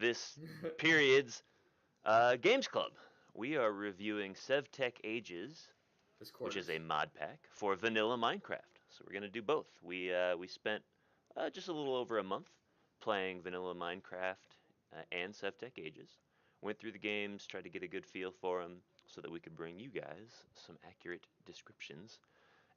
this period's Games Club. We are reviewing SevTech Ages, This which is quarters. a mod pack for vanilla Minecraft. So we're gonna do both. We spent just a little over a month playing vanilla Minecraft and SevTech Ages. Went through the games, tried to get a good feel for them, so that we could bring you guys some accurate descriptions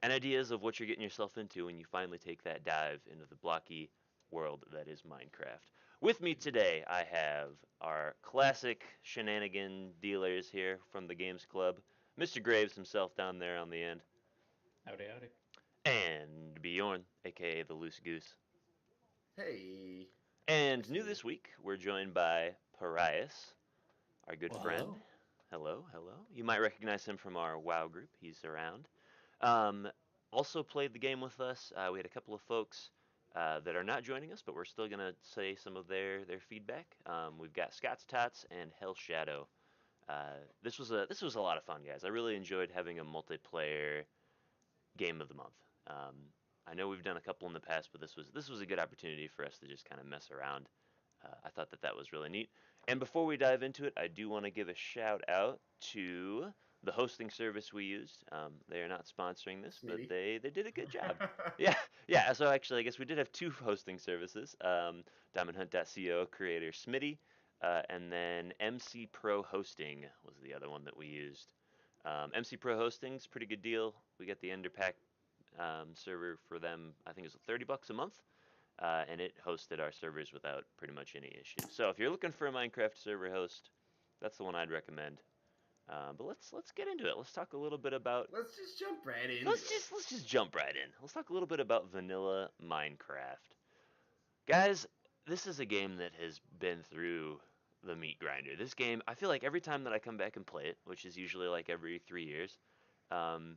and ideas of what you're getting yourself into when you finally take that dive into the blocky world that is Minecraft. With me today, I have our classic shenanigan dealers here from the Games Club, Mr. Graves himself down there on the end, Howdy, howdy. and Bjorn, aka the Loose Goose. Hey. And Nice to new meet you. this week, we're joined by Parias, our good Well, friend. hello. Hello, hello. You might recognize him from our WoW group. He's around. Um, Also played the game with us. We had a couple of folks that are not joining us, but we're still gonna say some of their feedback. We've got Scott's Tots and Hell Shadow. This was a lot of fun, guys. I really enjoyed having a multiplayer game of the month. I know we've done a couple in the past, but this was a good opportunity for us to just kind of mess around. I thought that was really neat. And before we dive into it, I do want to give a shout out to the hosting service we used. They are not sponsoring this, but Smitty. they did a good job. Yeah, yeah. So actually, I guess we did have two hosting services. DiamondHunt.co creator Smitty, and then MC Pro Hosting was the other one that we used. MC Pro Hosting's pretty good deal. We get the Enderpack server for them. I think it was $30 a month, and it hosted our servers without pretty much any issues. So if you're looking for a Minecraft server host, that's the one I'd recommend. But let's get into it. Let's talk a little bit about Let's just jump right into let's it. just let's just jump right in. Let's talk a little bit about vanilla Minecraft, guys. This is a game that has been through the meat grinder. This game, I feel like every time that I come back and play it, which is usually like every 3 years, um,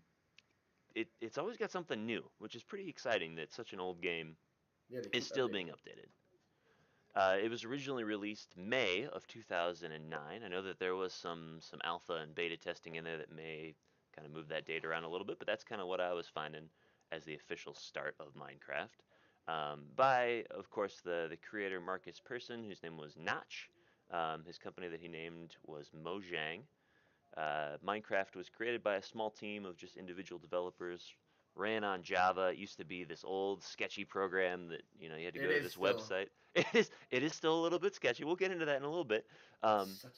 it's always got something new, which is pretty exciting that such an old game Yeah, they is keep still being updating. updated. It was originally released May of 2009. I know that there was some alpha and beta testing in there that may kind of move that date around a little bit, but that's kind of what I was finding as the official start of Minecraft. By, of course, the creator Marcus Persson, whose name was Notch. His company that he named was Mojang. Minecraft was created by a small team of just individual developers, ran on Java. It used to be this old sketchy program that you had to go It to is this still website. It is still a little bit sketchy. We'll get into that in a little bit. Um, such.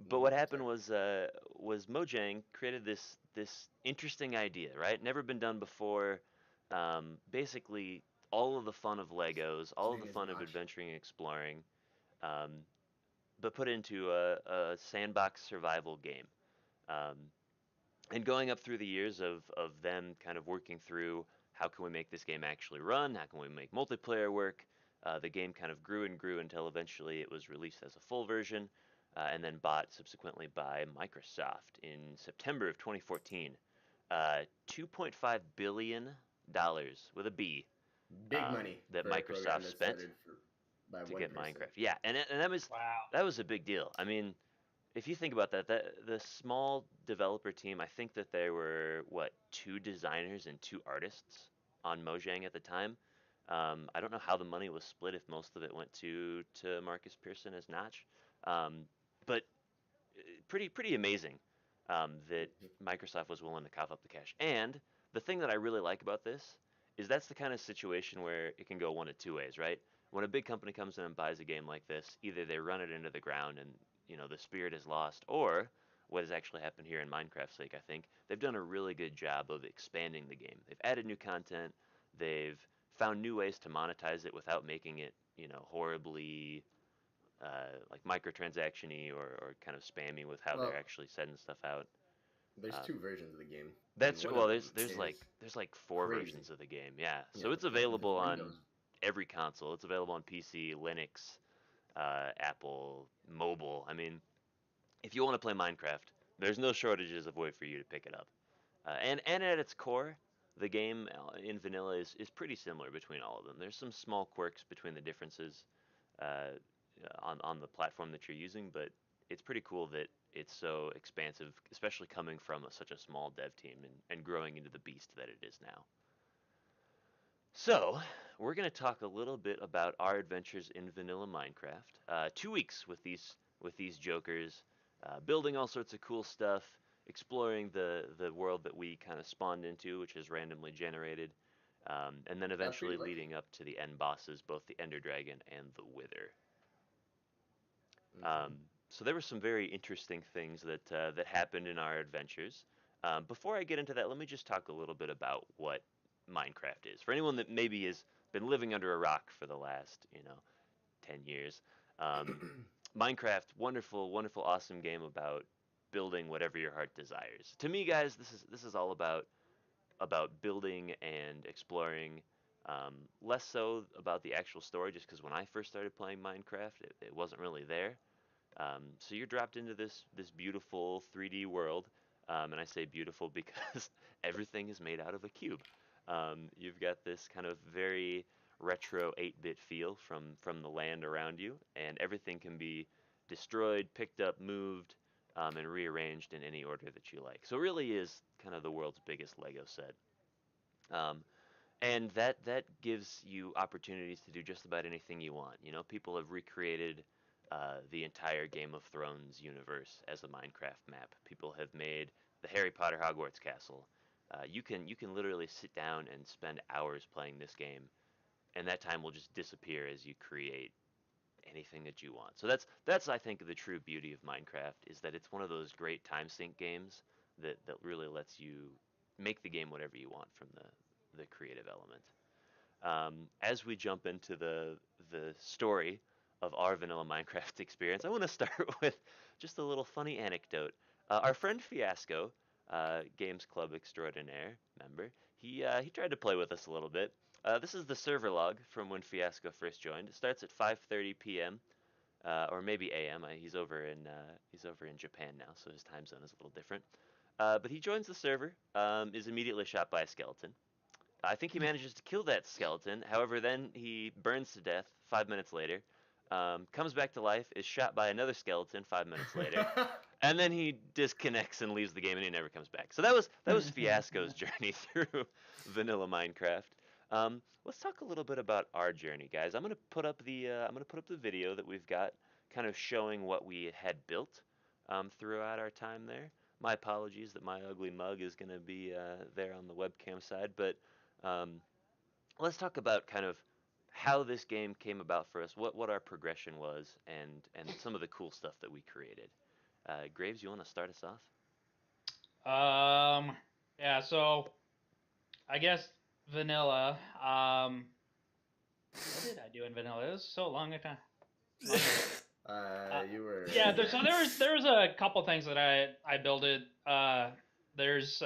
but what happened was Mojang created this interesting idea, right? Never been done before. Basically, all of the fun of Legos, His all of the name is fun of Notch. adventuring and exploring, um, but put into a sandbox survival game. Um, and going up through the years of them kind of working through how can we make this game actually run, how can we make multiplayer work, the game kind of grew and grew until eventually it was released as a full version, and then bought subsequently by Microsoft in September of 2014. $2.5 billion with a B, Big money that for a program Microsoft that spent started by to one get person. Minecraft. Yeah, and Wow. that was a big deal. I mean, if you think about that the small developer team, I think that there were what, two designers and two artists on Mojang at the time. I don't know how the money was split, if most of it went to Marcus Pearson as Notch, but pretty amazing that Microsoft was willing to cough up the cash. And the thing that I really like about this is that's the kind of situation where it can go one of two ways, right? When a big company comes in and buys a game like this, either they run it into the ground and the spirit is lost, or what has actually happened here in Minecraft's sake, I think they've done a really good job of expanding the game. They've added new content. They've found new ways to monetize it without making it, horribly like microtransaction-y or kind of spammy with how they're Well, actually setting stuff out. there's Uh, two versions of the game, and that's one well, of there's them there's is like there's like four crazy. versions of the game, yeah. So Yeah, the it's first one is available on Windows. every console. It's available on PC, Linux, Apple, mobile. I mean, if you want to play Minecraft, there's no shortages of way for you to pick it up. And at its core, the game in vanilla is pretty similar between all of them. There's some small quirks between the differences uh, on the platform that you're using, but it's pretty cool that it's so expansive, especially coming from such a small dev team and growing into the beast that it is now. So, we're going to talk a little bit about our adventures in vanilla Minecraft. 2 weeks with these jokers, building all sorts of cool stuff, exploring the world that we kind of spawned into, which is randomly generated, and then Sounds pretty eventually lucky. leading up to the end bosses, both the Ender Dragon and the Wither. Hmm. Um, so there were some very interesting things that happened in our adventures. Before I get into that, let me just talk a little bit about what Minecraft is. For anyone that maybe has been living under a rock for the last, 10 years, Minecraft, wonderful, wonderful, awesome game about building whatever your heart desires. To me, guys, this is all about building and exploring. Less so about the actual story, just because when I first started playing Minecraft, it wasn't really there. So you're dropped into this beautiful 3D world, and I say beautiful because everything is made out of a cube. You've got this kind of very retro 8-bit feel from the land around you, and everything can be destroyed, picked up, moved, and rearranged in any order that you like. So it really is kind of the world's biggest Lego set. Um, and that gives you opportunities to do just about anything you want. People have recreated the entire Game of Thrones universe as a Minecraft map. People have made the Harry Potter Hogwarts castle. You can literally sit down and spend hours playing this game, and that time will just disappear as you create anything that you want. So that's I think the true beauty of Minecraft is that it's one of those great time sink games that really lets you make the game whatever you want from the creative element. As we jump into the story of our vanilla Minecraft experience, I want to start with just a little funny anecdote. Our friend Fiasco, Games Club Extraordinaire member, he tried to play with us a little bit. This is the server log from when Fiasco first joined. It starts at 5:30 p.m. Or maybe a.m. He's over in Japan now, so his time zone is a little different. But he joins the server, is immediately shot by a skeleton. I think he manages to kill that skeleton. However, then he burns to death 5 minutes later, comes back to life, is shot by another skeleton 5 minutes later, and then he disconnects and leaves the game, and he never comes back. So that was Fiasco's journey through vanilla Minecraft. Let's talk a little bit about our journey, guys. I'm gonna put up the video that we've got, kind of showing what we had built throughout our time there. My apologies that my ugly mug is gonna be there on the webcam side, but um, let's talk about kind of how this game came about for us, what our progression was, and some of the cool stuff that we created. Graves, you want to start us off? Um, yeah, so I guess vanilla. What did I do in vanilla? It was so long ago. You were Yeah, yeah. there was a couple things that I built it. There's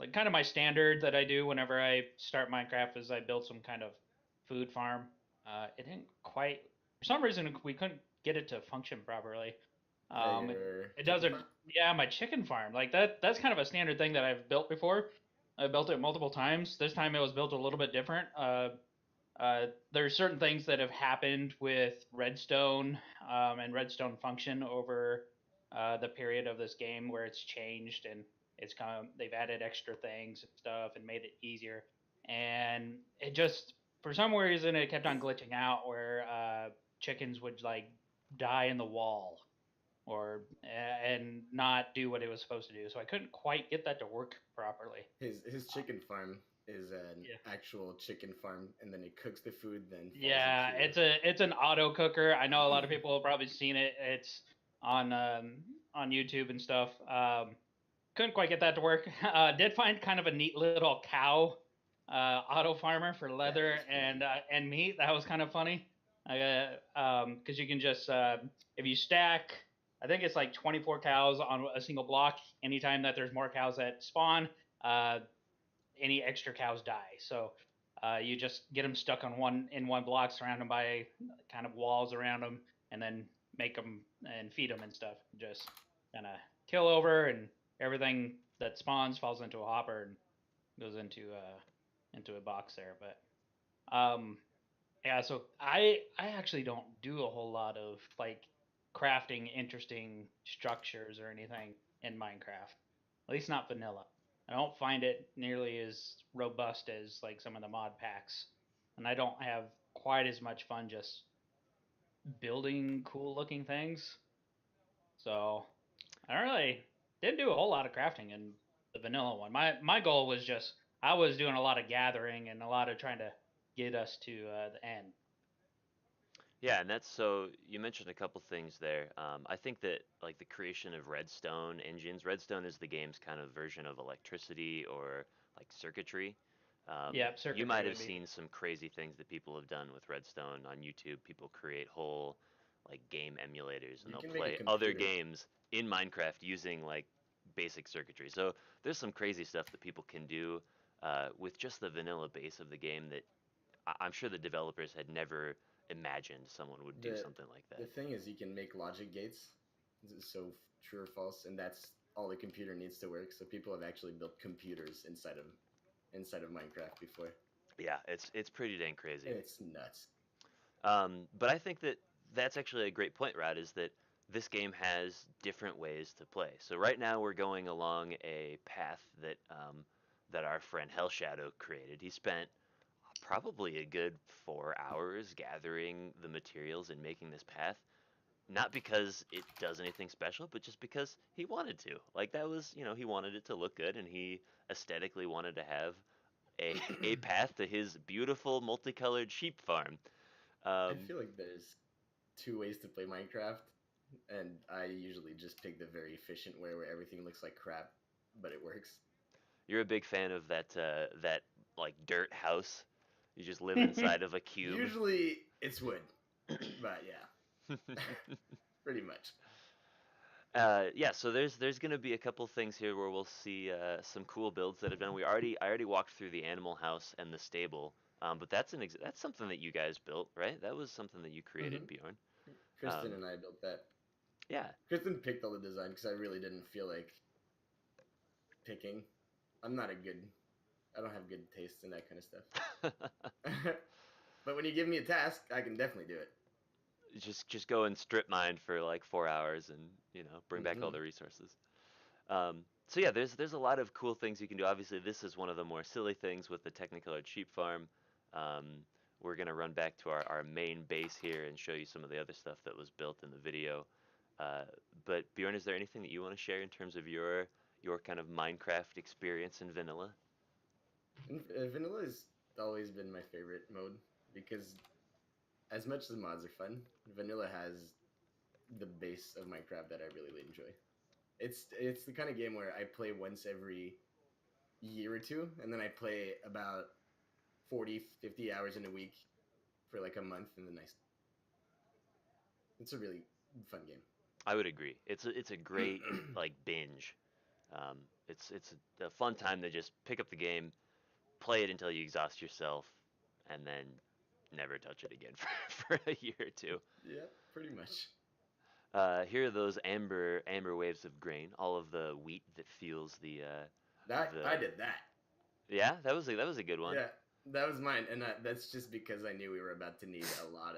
like kind of my standard that I do whenever I start Minecraft is I build some kind of food farm. It didn't quite for some reason we couldn't get it to function properly. It, Your it chicken doesn't. farm. Yeah, my chicken farm like that's kind of a standard thing that I've built before. I built it multiple times. This time it was built a little bit different. There's certain things that have happened with Redstone and Redstone function over the period of this game where it's changed and they've added extra things and stuff and made it easier. And it just for some reason it kept on glitching out where chickens would like die in the wall or and not do what it was supposed to do. So I couldn't quite get that to work properly. His Uh, chicken farm is an yeah. actual chicken farm, and then it cooks the food, then falls Yeah, into. it's an auto cooker. I know a lot of people have probably seen it. It's on YouTube and stuff. Couldn't quite get that to work. Did find kind of a neat little cow auto farmer for That leather is funny. and meat. That was kind of funny. Because you can just if you stack, I think it's like 24 cows on a single block. Anytime that there's more cows that spawn, uh, any extra cows die. So you just get them stuck on one block, surround them by kind of walls around them, and then make them and feed them and stuff. Just kind of kill over, and everything that spawns falls into a hopper and goes into a box there. But yeah, so I actually don't do a whole lot of like crafting interesting structures or anything in Minecraft. At least not vanilla. I don't find it nearly as robust as like some of the mod packs and I don't have quite as much fun just building cool looking things. So I don't really didn't do a whole lot of crafting in the vanilla one. My goal was just I was doing a lot of gathering and a lot of trying to get us to the end. Yeah, and that's so you mentioned a couple things there. I think that like the creation of redstone engines, redstone is the game's kind of version of electricity or like circuitry. Yeah, You circuitry might have would be. seen some crazy things that people have done with redstone on YouTube. People create whole like game emulators and You they'll can make a play other computer. games in Minecraft using like basic circuitry. So there's some crazy stuff that people can do with just the vanilla base of the game that I'm sure the developers had never imagined someone would do the something like The that. thing is, you can make logic gates, so true or false, and that's all the computer needs to work. So people have actually built computers inside of Minecraft before. Yeah, it's pretty dang crazy. It's nuts. But I think that that's actually a great point, Rod, is that this game has different ways to play. So right now we're going along a path that our friend Hell Shadow created. He spent probably a good 4 hours gathering the materials and making this path. Not because it does anything special, but just because he wanted to. Like that was, he wanted it to look good, and he aesthetically wanted to have a a path to his beautiful multicolored sheep farm. I Um, feel like there's two ways to play Minecraft, and I usually just pick the very efficient way where everything looks like crap, but it works. you're a big fan of that like dirt house. You just live inside of a cube. Usually it's wood, but yeah, pretty much. Yeah, so there's gonna be a couple things here where we'll see some cool builds that have done. I already walked through the animal house and the stable, but that's something that you guys built, right? That was something that you created, Hmm. Bjorn. Kristen Um, and I built that. yeah, Kristen picked all the design because I really didn't feel like picking. I'm not a good. I don't have good taste in that kind of stuff. But when you give me a task, I can definitely do it. just go and strip mine for like 4 hours and bring back all Hmm. the resources. So yeah, there's a lot of cool things you can do. Obviously, this is one of the more silly things with the Technicolored Sheep Farm. Um, we're gonna run back to our main base here and show you some of the other stuff that was built in the video. Uh, but Bjorn, is there anything that you want to share in terms of your kind of Minecraft experience in vanilla? And vanilla has always been my favorite mode because as much as mods are fun, vanilla has the base of Minecraft that I really enjoy. It's the kind of game where I play once every year or two, and then I play about 40, 50 hours in a week for like a month, and then it's a really fun game. I would agree. It's a great like binge. Um, it's a fun time to just pick up the game, play it until you exhaust yourself, and then never touch it again for a year or two. Yeah, pretty much. Here are those amber waves of grain, all of the wheat that fuels That I the did that. yeah, that was a good one. Yeah, that was mine, and that's just because I knew we were about to need a lot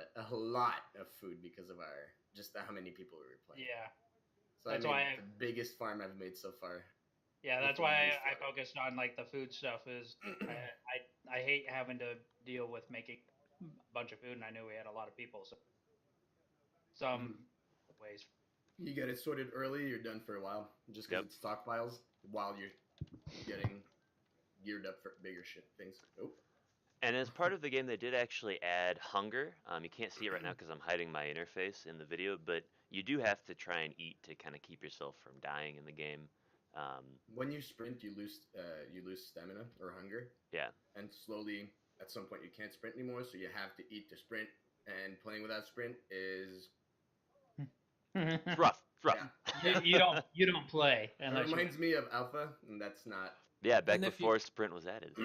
of food because of our just how many people we were playing. Yeah, So I that's made why. the biggest farm I've made so far Yeah, with that's the why least I water. focused on like the food stuff. Is I hate having to deal with making a bunch of food, and I knew we had a lot of people, so some Mhm. ways. You get it sorted early, you're done for a while, just because Yep. it's stockpiles while you're getting geared up for bigger shit things. Oh. And as part of the game, they did actually add hunger. You can't see it right now because I'm hiding my interface in the video, but you do have to try and eat to kind of keep yourself from dying in the game. Um, When you sprint, you lose stamina or hunger, yeah, and slowly at some point you can't sprint anymore, so you have to eat to sprint. And playing without sprint is it's rough. It's rough. yeah. You don't play It unless you win. reminds me of Alpha, and that's not. Yeah, back And if you before sprint was added.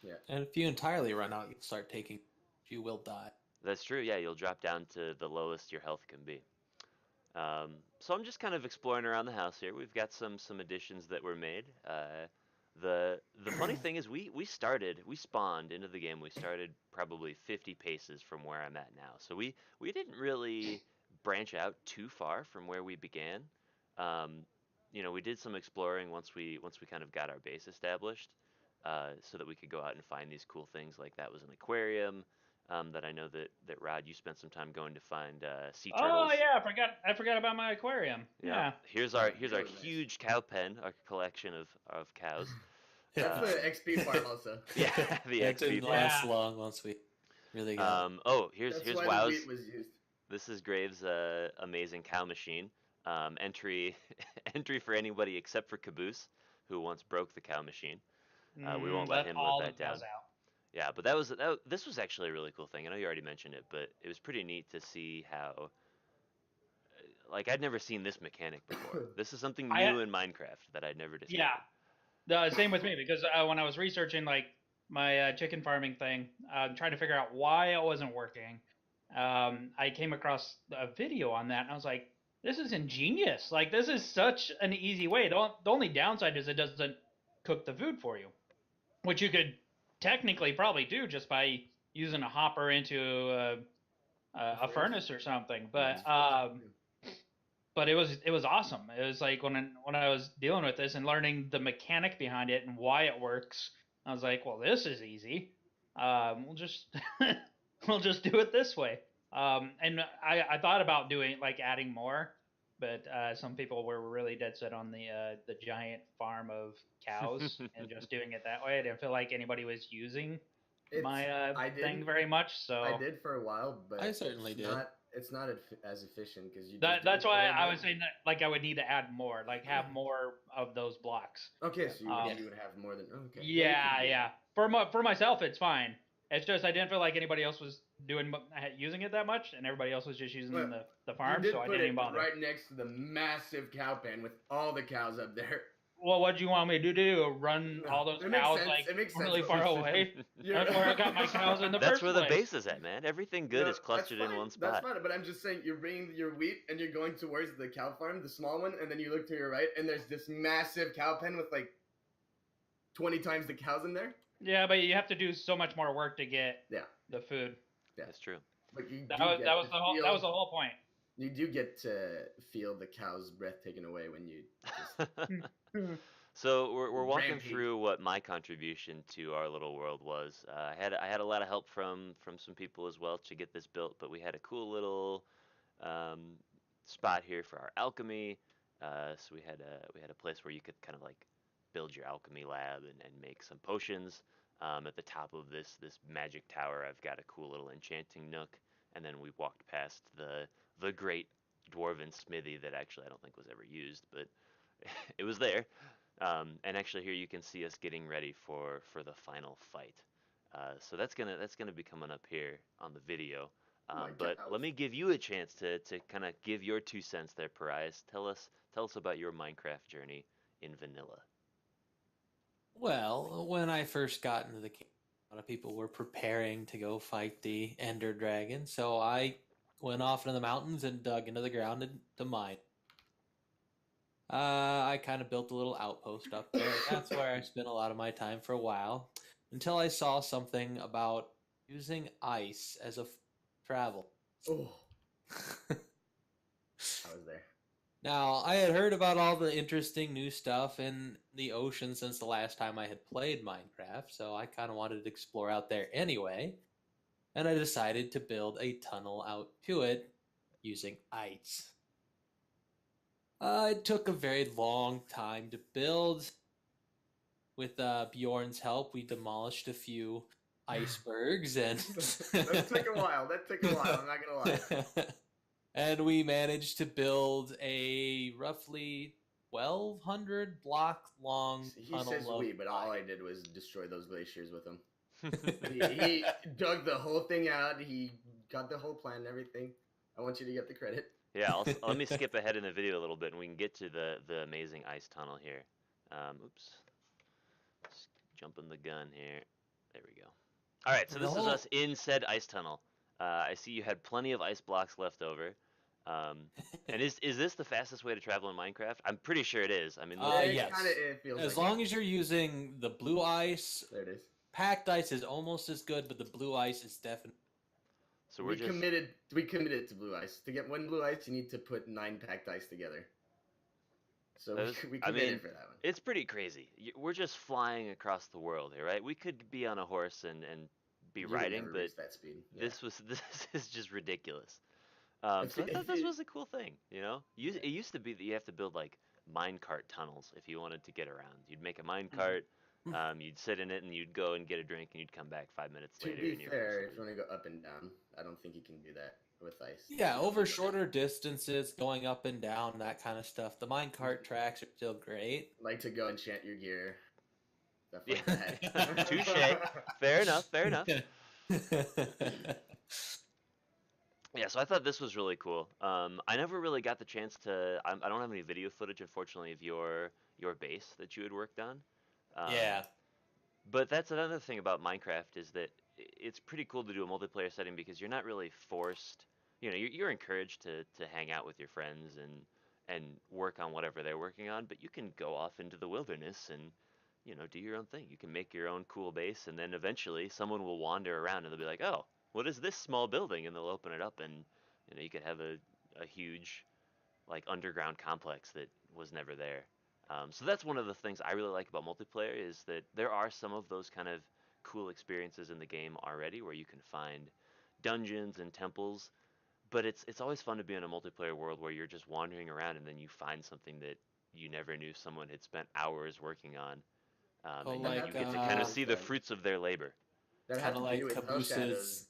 Yeah. and if you entirely run out, you start taking, you will die. That's true. Yeah, you'll drop down to the lowest your health can be. So I'm just kind of exploring around the house here. We've got some additions that were made. The funny thing is we spawned into the game. We started probably 50 paces from where I'm at now. So we didn't really branch out too far from where we began. Um, we did some exploring once we kind of got our base established, so that we could go out and find these cool things. Like that was an aquarium. that I know that Rod, you spent some time going to find sea Oh turtles. yeah, I forgot about my aquarium. Yeah. Yeah. Here's Oh, our it was nice. huge cow pen, our collection of cows. That's Uh, the XP farm also. yeah, the That XP didn't farm. last Yeah. long once we really got Oh, here's That's here's why the Wow's. wheat was used. This is Graves' amazing cow machine. Entry entry for anybody except for Caboose, who once broke the cow machine. We won't let Let him live all the that down. cows out. Yeah, but this was actually a really cool thing. I know you already mentioned it, but it was pretty neat to see how like I'd never seen this mechanic before. This is something I new in Minecraft that I'd never Yeah, discovered. the same with me because when I was researching like my chicken farming thing, trying to figure out why it wasn't working, I came across a video on that and I was like, this is ingenious. Like this is such an easy way. The only downside is it doesn't cook the food for you, which you could technically probably do just by using a hopper into a furnace or something. But it was awesome. It was like when I was dealing with this and learning the mechanic behind it and why it works, I was like, well, this is easy. We'll just we'll just do it this way. And I thought about doing like adding more, but some people were really dead set on the giant farm of cows and just doing it that way. I didn't feel like anybody was using It's my I thing did very much. I So did for a while, but I certainly it's did. not as efficient because you just that's do it a why little I bit. was saying that like I would need to add more, like have more of those blocks. Okay, so Um, you would have more than okay. you Yeah, could do yeah. For myself, it's fine. It's just I didn't feel like anybody else was using it that much, and everybody else was just using Well, the that. farm, You so did I put didn't it even bother. right next to the massive cow pen with all the cows up there. Well, what do you want me to do? Run No, all those it makes cows sense. like It makes sense. really far away? You're- That's where I got my cows in the That's first where the place. base is at, man. Everything good No, is clustered in one That's spot. fine, but I'm just saying you're bringing your wheat and you're going towards the cow farm, the small one, and then you look to your right and there's this massive cow pen with like 20 times the cows in there. Yeah, but you have to do so much more work to get Yeah, the food. yeah. That's true. But you That do was get that was to the whole feel, that was the whole point. you do get to feel the cow's breath taken away when you just So we're walking Rampage. through what my contribution to our little world was. I had a lot of help from some people as well to get this built, but we had a cool little um, spot here for our alchemy. So we had a place where you could kind of like build your alchemy lab and make some potions. At the top of this magic tower, I've got a cool little enchanting nook, and then we walked past the great dwarven smithy that actually I don't think was ever used, but it was there. And actually, here you can see us getting ready for the final fight. So that's gonna be coming up here on the video. my But cows. let me give you a chance to kind of give your 2 cents there, Parias. Tell us about your Minecraft journey in vanilla. Well, when I first got into the game, a lot of people were preparing to go fight the Ender Dragon, so I went off into the mountains and dug into the ground to mine. I kind of built a little outpost up there. That's where I spent a lot of my time for a while, until I saw something about using ice as a travel. Oh, I was there. Now, I had heard about all the interesting new stuff in the ocean since the last time I had played Minecraft, so I kind of wanted to explore out there anyway, and I decided to build a tunnel out to it using ice. It took a very long time to build. With Bjorn's help, we demolished a few icebergs and That took a while. I'm not gonna lie. and we managed to build a roughly 1,200 block long He tunnel says of we, but all I ice. did was destroy those glaciers with him. He dug the whole thing out. He got the whole plan and everything. I want you to get the credit. Yeah, let me skip ahead in the video a little bit, and we can get to the amazing ice tunnel here. Oops, just jumping the gun here. There we go. All right, so this is us in said ice tunnel. I see you had plenty of ice blocks left over. And is this the fastest way to travel in Minecraft? I'm pretty sure it is. I mean, Yes. It feels As like long as you're using the blue ice, There it is. packed ice is almost as good, but the blue ice is definitely. so We committed to blue ice. To get one blue ice, you need to put 9 packed ice together. So we I committed mean, for that one. it's pretty crazy. We're just flying across the world here, right? We could be on a horse and be You would riding, never but reach that speed. Yeah. this is just ridiculous. If, So I thought if this it, was a cool thing, you know? yeah. It used to be that you have to build like minecart tunnels if you wanted to get around. You'd make a Mhm. minecart, you'd sit in it, and you'd go and get a drink, and you'd come back 5 minutes To later, be and you're where fair, if you somebody. want to go up and down, I don't think you can do that with ice. Yeah, You don't over need that. shorter distances, going up and down, that kind of stuff. The minecart tracks are still great. Like to go enchant your gear, stuff Yeah, like that. touche. Fair enough. Fair enough. Yeah, so I thought this was really cool. I never really got the chance to. I don't have any video footage, unfortunately, of your base that you had worked on. Um, Yeah. but that's another thing about Minecraft is that it's pretty cool to do a multiplayer setting because you're not really forced. You know, you're encouraged to hang out with your friends and work on whatever they're working on, but you can go off into the wilderness and do your own thing. You can make your own cool base, and then eventually someone will wander around and they'll be like, "Oh, what is this small building?" And they'll open it up, and you could have a huge like underground complex that was never there. So that's one of the things I really like about multiplayer is that there are some of those kind of cool experiences in the game already where you can find dungeons and temples, but it's always fun to be in a multiplayer world where you're just wandering around and then you find something that you never knew someone had spent hours working on, Oh, and That you like get happens to to kind me of uh, with see the fruits of their labor. that kind of happened to me like with Hell Shadows.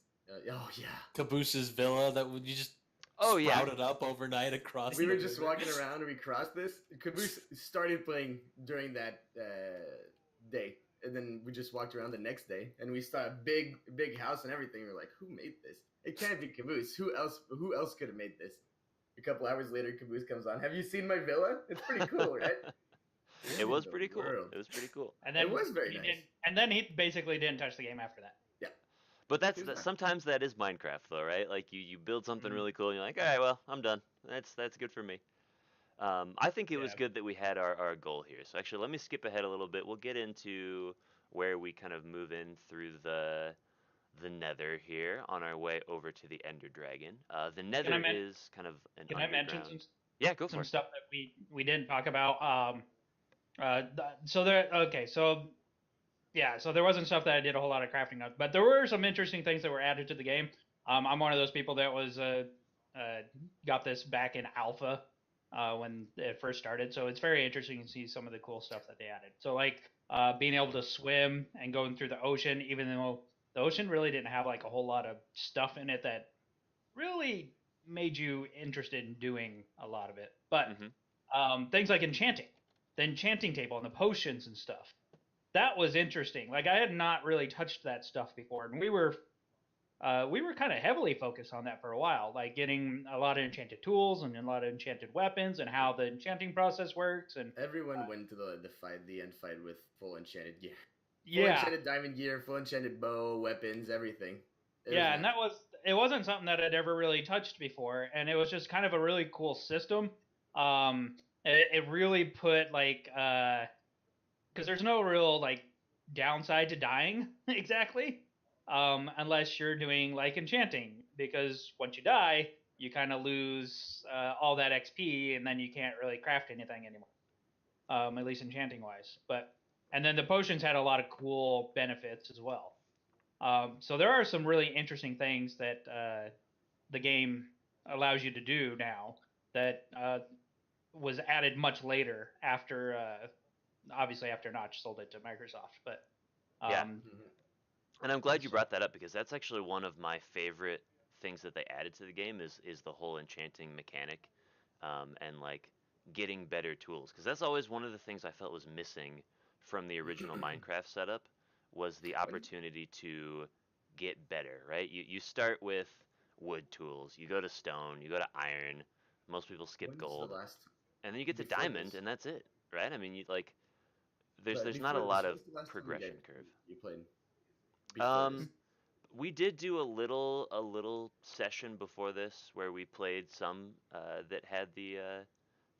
Oh yeah, Cabooses Villa that would you just Oh yeah, sprout it up overnight across we the were just river. walking around and we crossed this. Caboose started playing during that day, and then we just walked around the next day, and we saw a big house and everything. We are like, "Who made this? It can't be Caboose. Who else? Who else could have made this?" A couple hours later, Caboose comes on. Have you seen my villa? It's pretty cool, right? it What in was the pretty cool. world? It was pretty cool. And It then was very he nice. didn't. And then he basically didn't touch the game after that. Yeah, But he was done. sometimes that is Minecraft though, right? Like you build something Mhm. really cool and you're like, all right, well, I'm done. That's good for me. I think it was Yeah. good that we had our goal here. So actually, let me skip ahead a little bit. We'll get into where we kind of move in through the Nether here on our way over to the Ender Dragon. The Can I Nether men- is kind of an can I mention underground. Yeah, go for some it. stuff that we didn't talk about? So there. Okay. So yeah. So there wasn't stuff that I did a whole lot of crafting of, but there were some interesting things that were added to the game. I'm one of those people that was uh, got this back in alpha when it first started. So it's very interesting to see some of the cool stuff that they added. So like being able to swim and going through the ocean, even though the ocean really didn't have like a whole lot of stuff in it that really made you interested in doing a lot of it. But Hmm. things like enchanting, the enchanting table and the potions and stuff. That was interesting. Like I had not really touched that stuff before, and we were kind of heavily focused on that for a while, like getting a lot of enchanted tools and a lot of enchanted weapons and how the enchanting process works. And Everyone went to the end fight with full enchanted gear, full yeah, enchanted diamond gear, full enchanted bow, weapons, everything. It was yeah, and nuts. it wasn't something that I'd ever really touched before, and it was just kind of a really cool system. It really put like because there's no real like downside to dying exactly, unless you're doing like enchanting, because once you die, you kind of lose all that XP, and then you can't really craft anything anymore, at least enchanting wise. But and then the potions had a lot of cool benefits as well. So there are some really interesting things that the game allows you to do now that was added much later after obviously after Notch sold it to Microsoft. But Yeah, um, Mhm. and I'm glad you so, brought that up because that's actually one of my favorite things that they added to the game is the whole enchanting mechanic, and like getting better tools because that's always one of the things I felt was missing from the original Minecraft setup was the When opportunity to get better. Right? You start with wood tools, you go to stone, you go to iron. Most people skip when's the gold, last and then you get to before diamond, this? and that's it. Right? I mean, you like But there's not a before lot this, of when's the last time progression curve. you played? Before this, Um, we did do a little session before this where we played some that had the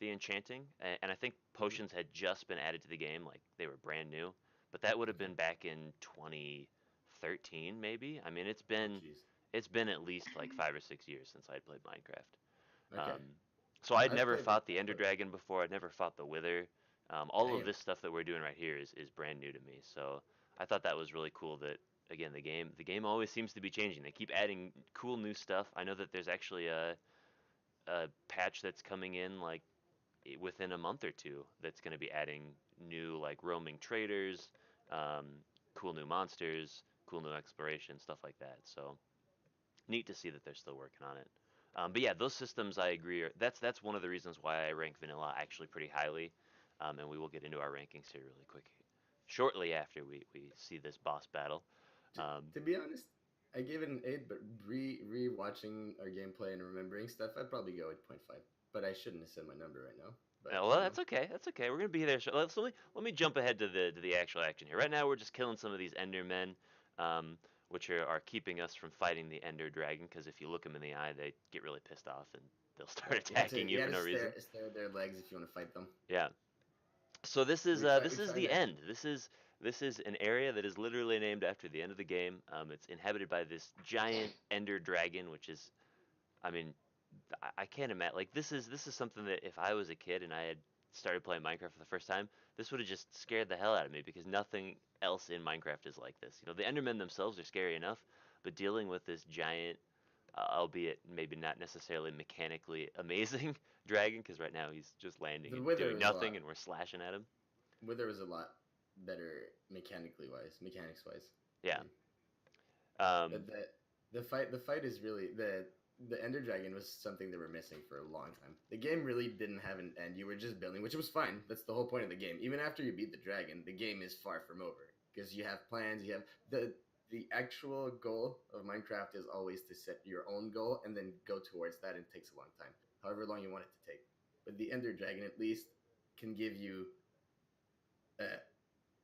enchanting, and I think Mhm. potions had just been added to the game, like they were brand new. But that would have Okay. been back in 2013, maybe. I mean, Oh jeez. it's been at least like 5 or 6 years since I'd played Minecraft. Okay. So I'd I've never played fought the I've Ender played Dragon before. I'd never fought the Wither. All of Damn. this stuff that we're doing right here is brand new to me. So I thought that was really cool that again, the game always seems to be changing. They keep adding cool new stuff. I know that there's actually a patch that's coming in like within a month or two that's going to be adding new like roaming traders, um, cool new monsters, cool new exploration, stuff like that. So neat to see that they're still working on it. But yeah, those systems I agree. That's one of the reasons why I rank vanilla actually pretty highly, and we will get into our rankings here really quick, shortly after we see this boss battle. To, Um, to be honest, I gave it an 8, but re-watching our gameplay and remembering stuff, I'd probably go with 0.5. But I shouldn't have said my number right now. But well, that's okay. That's okay. We're gonna be there. So let me jump ahead to the actual action here. Right now, we're just killing some of these Ender men, um, which are keeping us from fighting the Ender Dragon. Because if you look them in the eye, they get really pissed off and they'll start attacking you you for gotta no reason. stare at their legs if you want to fight them. Yeah. So We this is tried the that. end. This is an area that is literally named after the end of the game. It's inhabited by this giant Ender Dragon, which is, I mean, I can't imagine. Like this is something that if I was a kid and I had started playing Minecraft for the first time, this would have just scared the hell out of me because nothing else in Minecraft is like this. The Endermen themselves are scary enough, but dealing with this giant, albeit maybe not necessarily mechanically amazing dragon, because right now he's just landing The and wither doing was a lot. nothing, and we're slashing at him. Wither was a lot better mechanics wise. Yeah. I Um, But the fight is really the Ender Dragon was something they were missing for a long time. The game really didn't have an end. You were just building, which was fine. That's the whole point of the game. Even after you beat the dragon, the game is far from over because you have plans. You have the actual goal of Minecraft is always to set your own goal and then go towards that, and it takes a long time, however long you want it to take. But the Ender Dragon at least can give you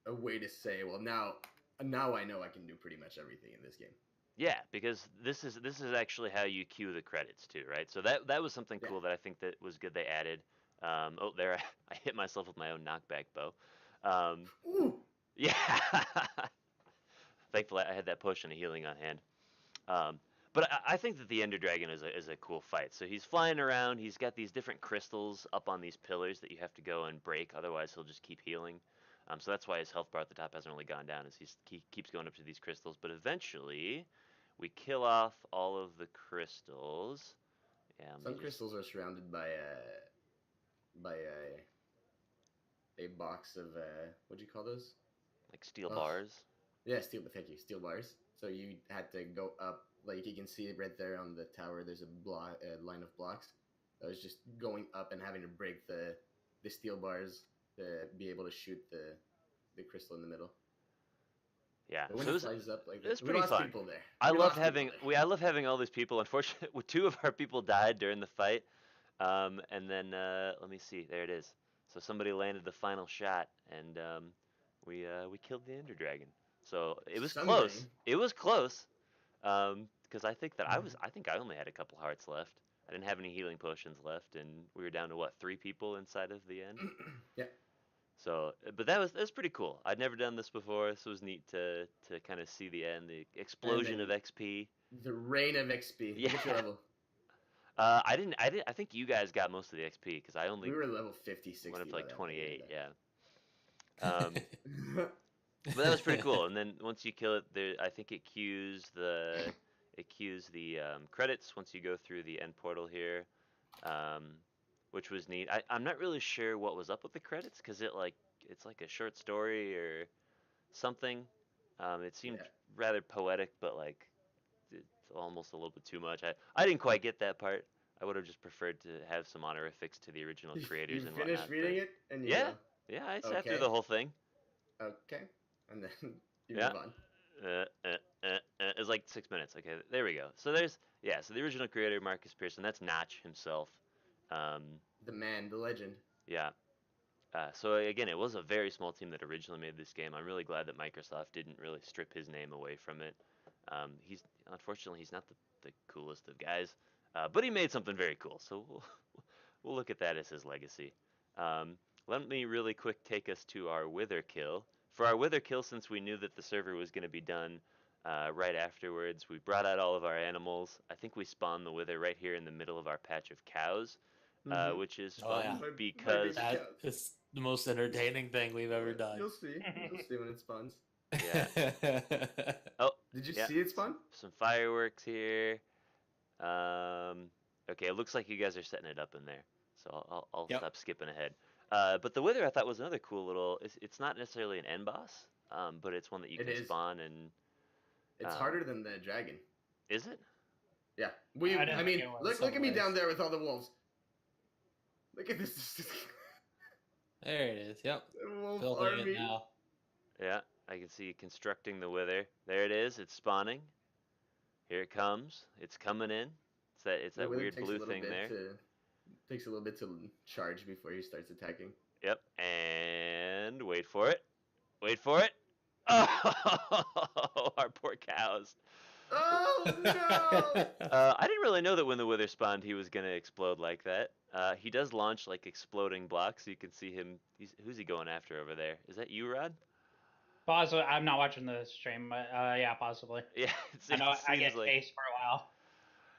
a way to say, well, now I know I can do pretty much everything in this game. Yeah, because this is actually how you cue the credits too, right? So that was something Yeah. cool that I think that was good they added. Oh, there I hit myself with my own knockback bow. Ooh. Yeah, thankfully I had that potion of healing on hand. Um, but I think that the Ender Dragon is a cool fight. So he's flying around. He's got these different crystals up on these pillars that you have to go and break. Otherwise, he'll just keep healing. So that's why his health bar at the top hasn't really gone down, as he keeps going up to these crystals. But eventually, we kill off all of the crystals. Yeah, let Some me just crystals are surrounded by a box of what do you call those? like steel Ugh. bars. Yeah, steel. Thank you, steel bars. So you had to go up, like you can see it right there on the tower. There's a line of blocks. I was just going up and having to break the steel bars to be able to shoot the crystal in the middle. Yeah, But when so it flies up like it was that, we pretty lost fun. people there. I We loved lost people having there. I love having all these people. Unfortunately, two of our people died during the fight, and then let me see. There it is. So somebody landed the final shot, and we killed the Ender Dragon. So it was close. Somebody. It was close. Because I think that I think I only had a couple hearts left. I didn't have any healing potions left, and we were down to what, 3 people inside of the end. Yeah. So, but that was pretty cool. I'd never done this before. This was neat to kind of see the end, the And explosion then of XP. the rain of XP. Yeah. Look at your level. I didn't. I think you guys got most of the XP because I We only were level 50, 60 went up to by like that 28. point. Yeah. But that was pretty cool. And then once you kill it, I think it cues the credits once you go through the end portal here, um, which was neat. I'm not really sure what was up with the credits because it's like a short story or something. It seemed Yeah. rather poetic, but like it's almost a little bit too much. I didn't quite get that part. I would have just preferred to have some honorifics to the original creators You and finish whatnot. reading But it and you yeah, go, yeah, I sat through okay, the whole thing. okay, and then you Yeah. move on. It's like 6 minutes. Okay, there we go. So the original creator, Marcus Pearson, that's Notch himself. Um, The man, the legend. yeah. So again, it was a very small team that originally made this game. I'm really glad that Microsoft didn't really strip his name away from it. He's unfortunately he's not the coolest of guys, but he made something very cool. So we'll look at that as his legacy. Let me really quick take us to our Wither kill. For our Wither kill, since we knew that the server was going to be done right afterwards, we brought out all of our animals. I think we spawned the Wither right here in the middle of our patch of cows, Mhm. which is Oh, fun yeah. My because baby That cows. is the most entertaining thing we've ever done. You'll see. You'll see when it spawns. Yeah. Oh, Did you yeah. see it spawn? Some fireworks here. Um, okay, it looks like you guys are setting it up in there, so I'll Yep. stop skipping ahead. But the Wither I thought was another cool little. It's not necessarily an end boss, but it's one that you It can is. spawn and. It's Um, harder than the dragon. is it? Yeah. I didn't I think mean, it was look at me down otherwise. there with all the wolves. Look at this There it is. Yep. wolf Building it army. now. Yeah, I can see you constructing the Wither. There it is. It's spawning. Here it comes. It's coming in. It's The that wither weird blue thing there. takes a little bit to charge before he starts attacking. Yep, and wait for it. Wait for it. Oh, our poor cows. Oh no! I didn't really know that when the Wither spawned, he was gonna explode like that. He does launch like exploding blocks, so you can see him. Who's he going after over there? Is that you, Rod? Possibly, I'm not watching the stream, but yeah, possibly. Yeah, I know it I seems get like. chased for a while.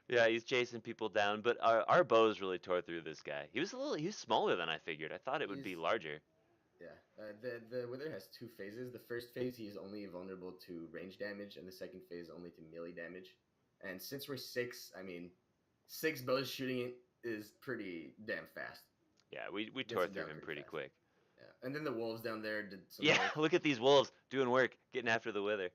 Yeah, he's chasing people down, but our bows really tore through this guy. He was smaller than I figured. I thought it would be He's larger. Yeah, the wither has two phases. The first phase he's only vulnerable to range damage, and the second phase only to melee damage. And since we're six, I mean, six bows shooting it is pretty damn fast. Yeah, we Gets tore it through down him pretty pretty fast. quick. Yeah, and then the wolves down there did some Yeah, work. look at these wolves doing work, getting after the Wither.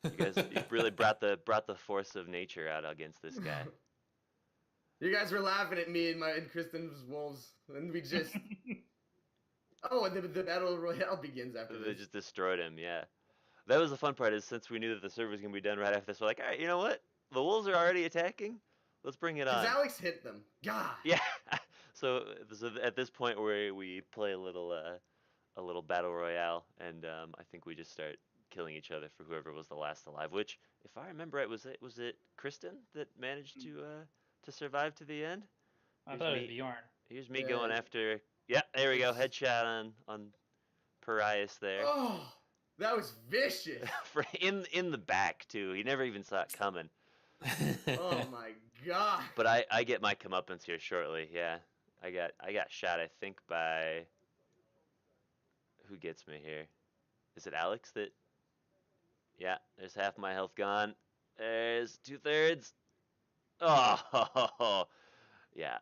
You guys, you really brought the force of nature out against this guy. You guys were laughing at me and Kristen's wolves, and we just oh, and the battle royale begins after They this. just destroyed him. Yeah, that was the fun part. Is since we knew that the server was gonna be done right after this, we're like, all right, you know what? The wolves are already attacking. Let's bring it Because on. Alex hit them. God. Yeah. so at this point where we play a little battle royale, and I think we just start killing each other for whoever was the last alive. Which, if I remember right, was it Kristen that managed to survive to the end? I Here's thought it was me. Bjorn. Here's me Yeah, going after. Yeah, there we go. Headshot on Parias there. Oh, that was vicious. For in the back too. He never even saw it coming. Oh my god. But I get my comeuppance here shortly. Yeah, I got shot. I think by who gets me here? Is it Alex that? Yeah, there's half my health gone. There's 2/3. Oh, yeah.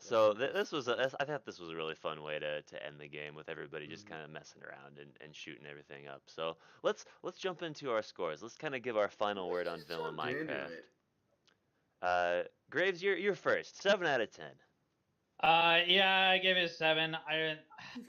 So I thought this was a really fun way to end the game with everybody just kind of messing around and shooting everything up. So let's jump into our scores. Let's kind of give our final word on Just Vanilla jump into Minecraft. it. Graves, you're first. 7 out of 10. Yeah, I gave it a 7. I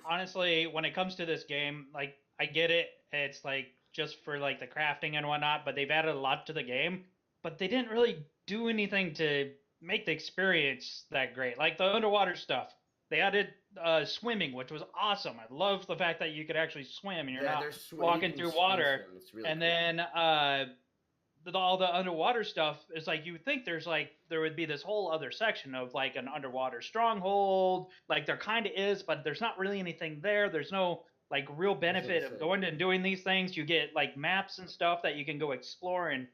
honestly, when it comes to this game, like I get it. It's like just for like the crafting and whatnot, but they've added a lot to the game. But they didn't really do anything to make the experience that great. Like the underwater stuff, they added swimming, which was awesome. I love the fact that you could actually swim and you're Yeah, not there's walking through water. It's really And cool. then all the underwater stuff is like you would think there would be this whole other section of like an underwater stronghold, like there kind of is, but there's not really anything there. There's no like real benefit of going and doing these things. You get like maps and stuff that you can go explore and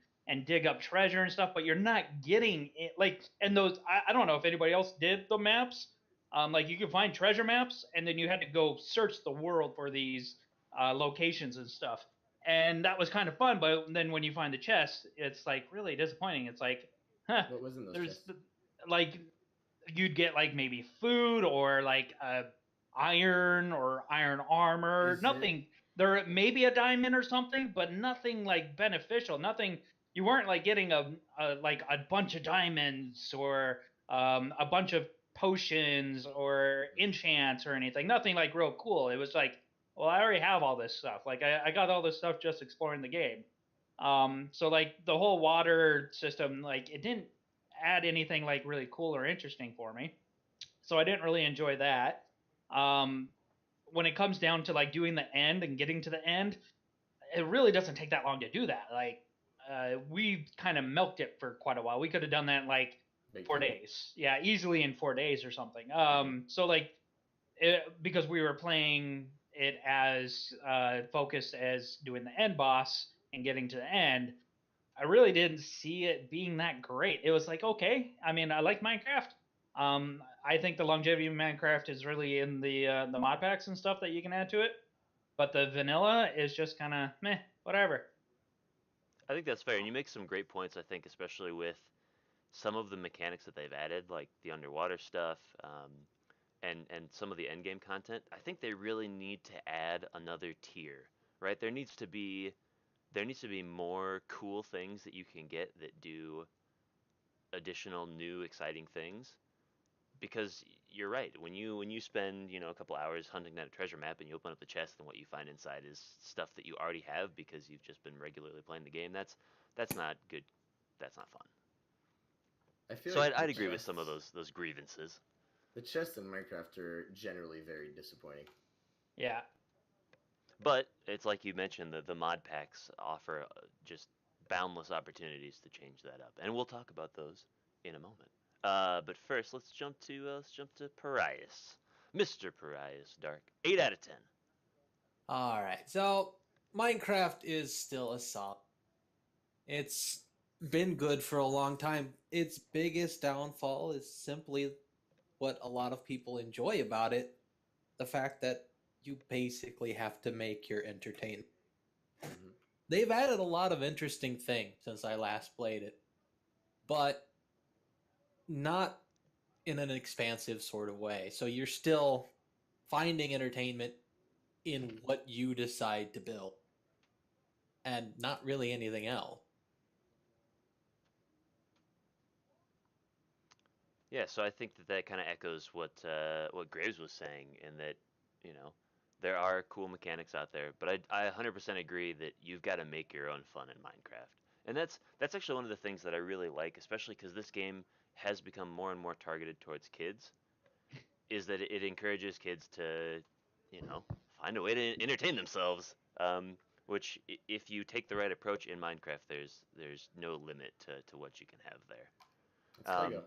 dig up treasure and stuff, but you're not getting it like. And those I don't know if anybody else did the maps. Like you could find treasure maps and then you had to go search the world for these locations and stuff, and that was kind of fun. But then when you find the chest, it's like really disappointing. It's like, huh, What was in those there's chests? like you'd get like maybe food or like iron or iron armor. Is Nothing. There may be a diamond or something, but nothing like beneficial. Nothing. You weren't like getting like a bunch of diamonds or a bunch of potions or enchants or anything. Nothing like real cool. It was like, well, I already have all this stuff. Like I got all this stuff just exploring the game. So like the whole water system, like it didn't add anything like really cool or interesting for me. So I didn't really enjoy that. Um, when it comes down to like doing the end and getting to the end, it really doesn't take that long to do that. Like we kind of milked it for quite a while. We could have done that in like Big 4 time. days. Yeah, easily in 4 days or something. So like because we were playing it as focused as doing the end boss and getting to the end, I really didn't see it being that great. It was like, okay, I mean, I like Minecraft. I think the longevity of Minecraft is really in the mod packs and stuff that you can add to it. but the vanilla is just kind of meh, whatever. I think that's fair, and you make some great points. I think, especially with some of the mechanics that they've added, like the underwater stuff, and some of the end game content. I think they really need to add another tier, right? There needs to be more cool things that you can get that do additional new exciting things. Because you're right, when you spend a couple hours hunting down a treasure map and you open up the chest and what you find inside is stuff that you already have because you've just been regularly playing the game. That's not good. That's not fun. I feel So like I'd agree with some of those grievances. the chests in Minecraft are generally very disappointing. Yeah. But it's like you mentioned, the mod packs offer just boundless opportunities to change that up, and we'll talk about those in a moment. But first, let's jump to Parias, Mr. Parias Dark. 8 out of 10. All right. So Minecraft is still a solid. It's been good for a long time. Its biggest downfall is simply what a lot of people enjoy about it, the fact that you basically have to make your entertainment. Mm-hmm. They've added a lot of interesting things since I last played it, but not in an expansive sort of way. So you're still finding entertainment in what you decide to build and not really anything else. Yeah, so I think that kind of echoes what Graves was saying, in that you know there are cool mechanics out there, but I 100% agree that you've got to make your own fun in Minecraft, and that's actually one of the things that I really like, especially because this game has become more and more targeted towards kids. Is that it encourages kids to, you know, find a way to entertain themselves. Which, if you take the right approach in Minecraft, there's no limit to what you can have there. It's Um, Lego.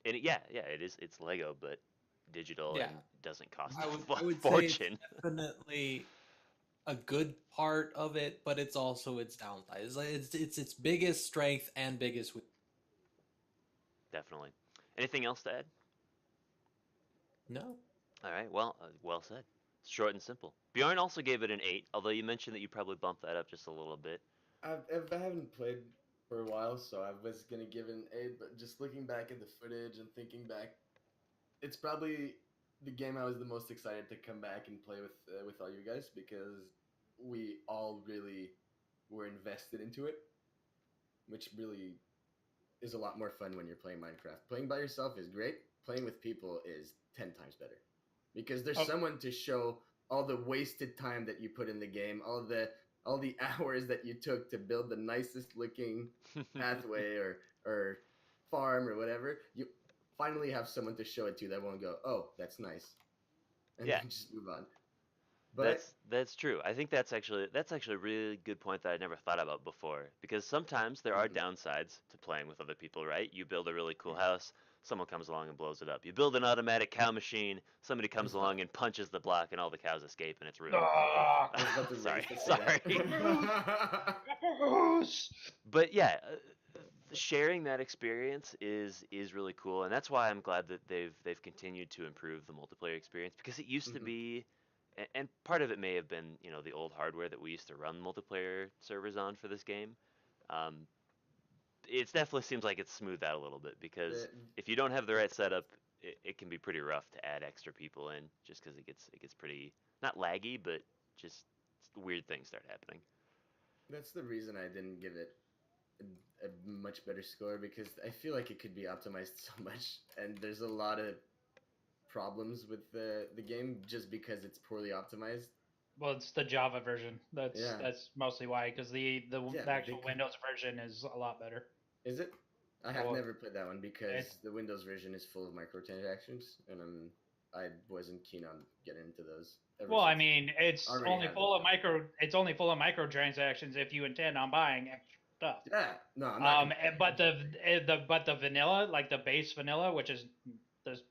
and yeah, it's Lego, but digital Yeah, and doesn't cost I would a I would say it's fortune. definitely a good part of it, but it's also its downside. It's its biggest strength and biggest weakness. Definitely. Anything else to add? No. All right. Well said. Short and simple. Bjorn also gave it an 8, although you mentioned that you probably bumped that up just a little bit. I haven't played for a while, so I was gonna give it an 8. But just looking back at the footage and thinking back, it's probably the game I was the most excited to come back and play with all you guys, because we all really were invested into it, which really is a lot more fun when you're playing Minecraft. Playing by yourself is great. Playing with people is 10 times better, because there's Oh, someone to show all the wasted time that you put in the game, all the hours that you took to build the nicest looking pathway or farm or whatever. You finally have someone to show it to that won't go, "Oh, that's nice," and Yeah, then just move on. But that's true. I think that's actually a really good point that I never thought about before. Because sometimes there are mhm, downsides to playing with other people, right? You build a really cool yeah, house, someone comes along and blows it up. You build an automatic cow machine, somebody comes it's fine. along and punches the block, and all the cows escape, and it's ruined. ah, I was about to Sorry, raise to say sorry. that. But yeah, sharing that experience is really cool, and that's why I'm glad that they've continued to improve the multiplayer experience, because it used to Mhm. be, and part of it may have been the old hardware that we used to run multiplayer servers on for this game. Um, it definitely seems like it's smoothed out a little bit, because The, if you don't have the right setup, it can be pretty rough to add extra people in, just because it gets pretty, not laggy, but just weird things start happening. that's the reason I didn't give it a much better score, because I feel like it could be optimized so much, and there's a lot of problems with the game just because it's poorly optimized. well, it's the Java version. That's Yeah, that's mostly why, because yeah, the they actual could. Windows version is a lot better. Is it? I have Well, never played that one it, because the Windows version is full of microtransactions, and I wasn't keen on getting into those ever well, I since mean, I already have the Java. it's only full of microtransactions if you intend on buying extra stuff. Yeah, no, I'm not complaining. But the vanilla, like the base vanilla, which is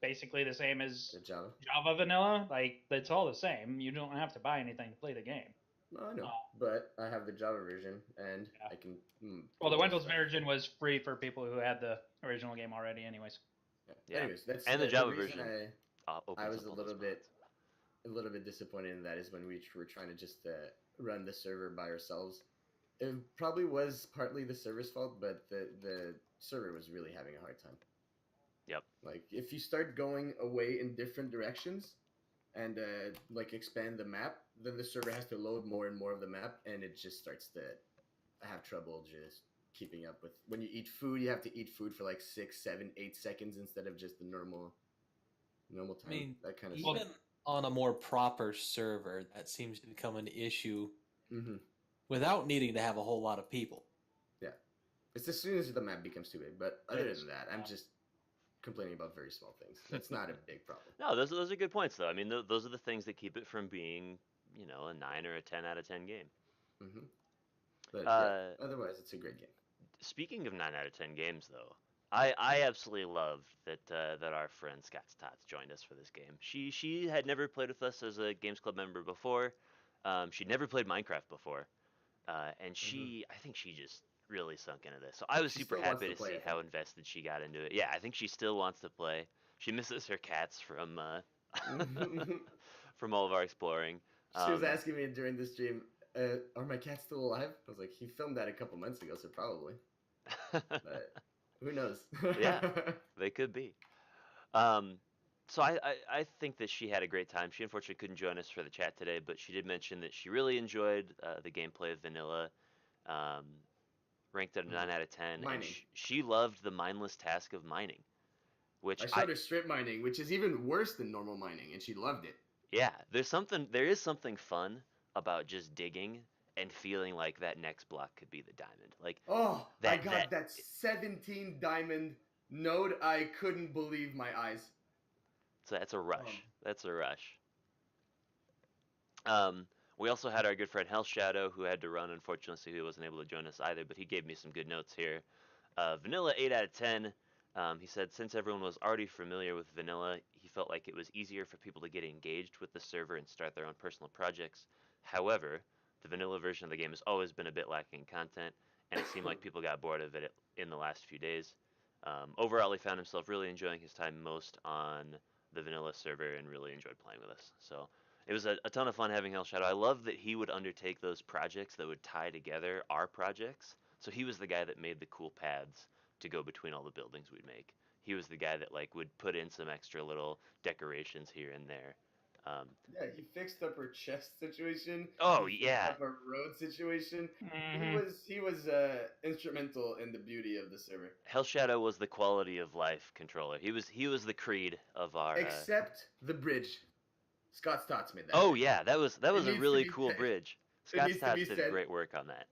basically the same as The Java. Java vanilla, like it's all the same. You don't have to buy anything to play the game. No, I know, Uh, but I have the Java version, and yeah. I can Well, the build Windows stuff. version was free for people who had the original game already, anyways. Yeah. Yeah, Anyways, that's and the the Java reason I I opens was up a all those little bit mods. a little bit disappointed in that is when we were trying to just run the server by ourselves. It probably was partly the server's fault, but the server was really having a hard time. Yep. Like if you start going away in different directions and like expand the map, then the server has to load more and more of the map, and it just starts to have trouble just keeping up with. When you eat food, you have to eat food for like 6, 7, 8 seconds instead of just the normal I time. mean, That kind of Well, even on a more proper server, that seems to become an issue Mm-hmm. without needing to have a whole lot of people. Yeah, it's as soon as the map becomes too big. But other It's- than that, I'm just complaining about very small things. That's not a big problem. No, those are good points though. I mean, those are the things that keep it from being, a 9 or a 10 out of 10 game. Mm-hmm. But yeah, Uh, otherwise it's a great game. Speaking of 9 out of 10 games though, I absolutely loved that our friend Scott Stotts joined us for this game. She had never played with us as a Games Club member before. She'd never played Minecraft before, and Mm-hmm. I think she just really sunk into this. So I was She super still wants happy to to play, see I how think. invested she got into it. Yeah, I think she still wants to play. She misses her cats from from all of our exploring. She was Um, asking me during the stream, "Are my cats still alive?" I was like, "He filmed that a couple months ago, so probably." But who knows? yeah, they could be. Um, so I think that she had a great time. She unfortunately couldn't join us for the chat today, but she did mention that she really enjoyed the gameplay of Vanilla, um, ranked at a 9 out of 10, and Mining. she loved the mindless task of mining, which I showed her strip mining, which is even worse than normal mining, and she loved it. yeah, there is something fun about just digging and feeling like that next block could be the diamond. Like Oh, I that got that 17 diamond node. I couldn't believe my eyes. so that's a Um, rush. That's a rush. Um, we also had our good friend Hell Shadow, who had to run. Unfortunately, so he wasn't able to join us either. But he gave me some good notes here. Vanilla 8 out of 10. He said since everyone was already familiar with Vanilla, he felt like it was easier for people to get engaged with the server and start their own personal projects. However, the Vanilla version of the game has always been a bit lacking in content, and it seemed like people got bored of it in the last few days. Overall, he found himself really enjoying his time most on the Vanilla server and really enjoyed playing with us. So it was a ton of fun having Hell Shadow. I love that he would undertake those projects that would tie together our projects. So he was the guy that made the cool paths to go between all the buildings we'd make. He was the guy that like would put in some extra little decorations here and there. Um, yeah, he fixed up her chest situation. oh He fixed yeah, up her road situation. He Mhm. was he was instrumental in the beauty of the server. Hell Shadow was the quality of life controller. He was the Creed of our. Except the bridge. Scott Stotts made that Oh bridge. yeah, that It was a needs to really be cool said. bridge. It Scott needs to be Stotts did said. great work on that.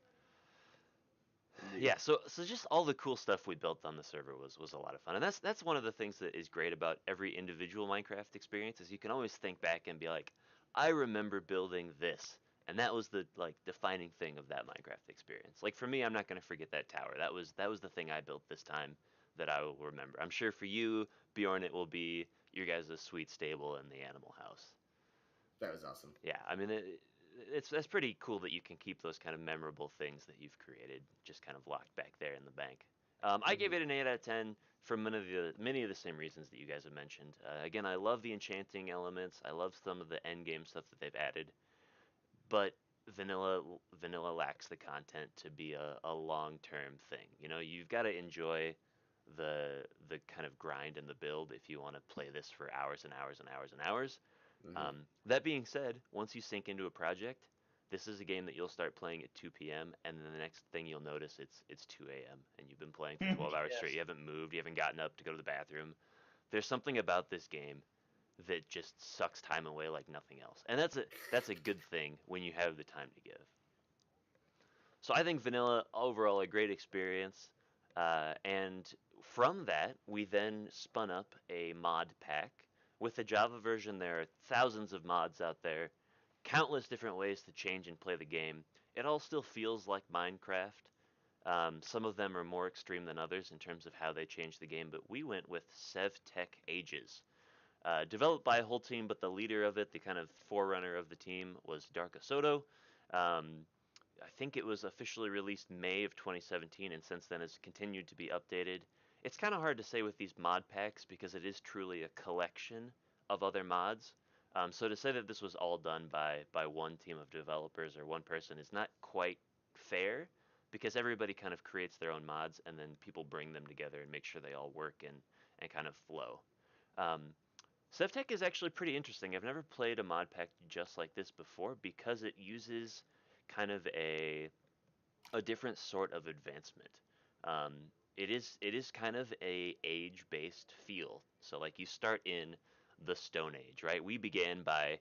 Indeed. Yeah, so just all the cool stuff we built on the server was a lot of fun, and that's one of the things that is great about every individual Minecraft experience is you can always think back and be like, I remember building this, and that was the like defining thing of that Minecraft experience. Like for me, I'm not gonna forget that tower. That was the thing I built this time that I will remember. I'm sure for you, Bjorn, it will be your guys' sweet stable and the animal house. That was awesome. Yeah, I mean it's that's pretty cool that you can keep those kind of memorable things that you've created just kind of locked back there in the bank. I gave Hmm. it an 8 out of 10 for many of the same reasons that you guys have mentioned. Again, I love the enchanting elements. I love some of the end game stuff that they've added, but vanilla vanilla lacks the content to be a long term thing. You've got to enjoy the kind of grind and the build if you want to play this for hours and hours and hours and hours. Hmm. That being said, once you sink into a project, this is a game that you'll start playing at 2 p.m. and then the next thing you'll notice it's 2 a.m. and you've been playing for 12 hours straight. Yes. You haven't moved, you haven't gotten up to go to the bathroom. There's something about this game that just sucks time away like nothing else. And that's a good thing when you have the time to give. So I think vanilla overall a great experience. And from that, we then spun up a mod pack. With the Java version, there are thousands of mods out there, countless different ways to change and play the game. It all still feels like Minecraft. Some of them are more extreme than others in terms of how they change the game, but we went with SevTech Ages. Developed by a whole team, but the leader of it, the kind of forerunner of the team, was Darko Soto. Um, I think it was officially released May of 2017, and since then has continued to be updated. It's kind of hard to say with these mod packs because it is truly a collection of other mods. So to say that this was all done by one team of developers or one person is not quite fair because everybody kind of creates their own mods and then people bring them together and make sure they all work and kind of flow. Um, SevTech is actually pretty interesting. I've never played a mod pack just like this before because it uses kind of a different sort of advancement. Um, it is kind of a age-based feel. So like you start in the Stone Age, right? We began by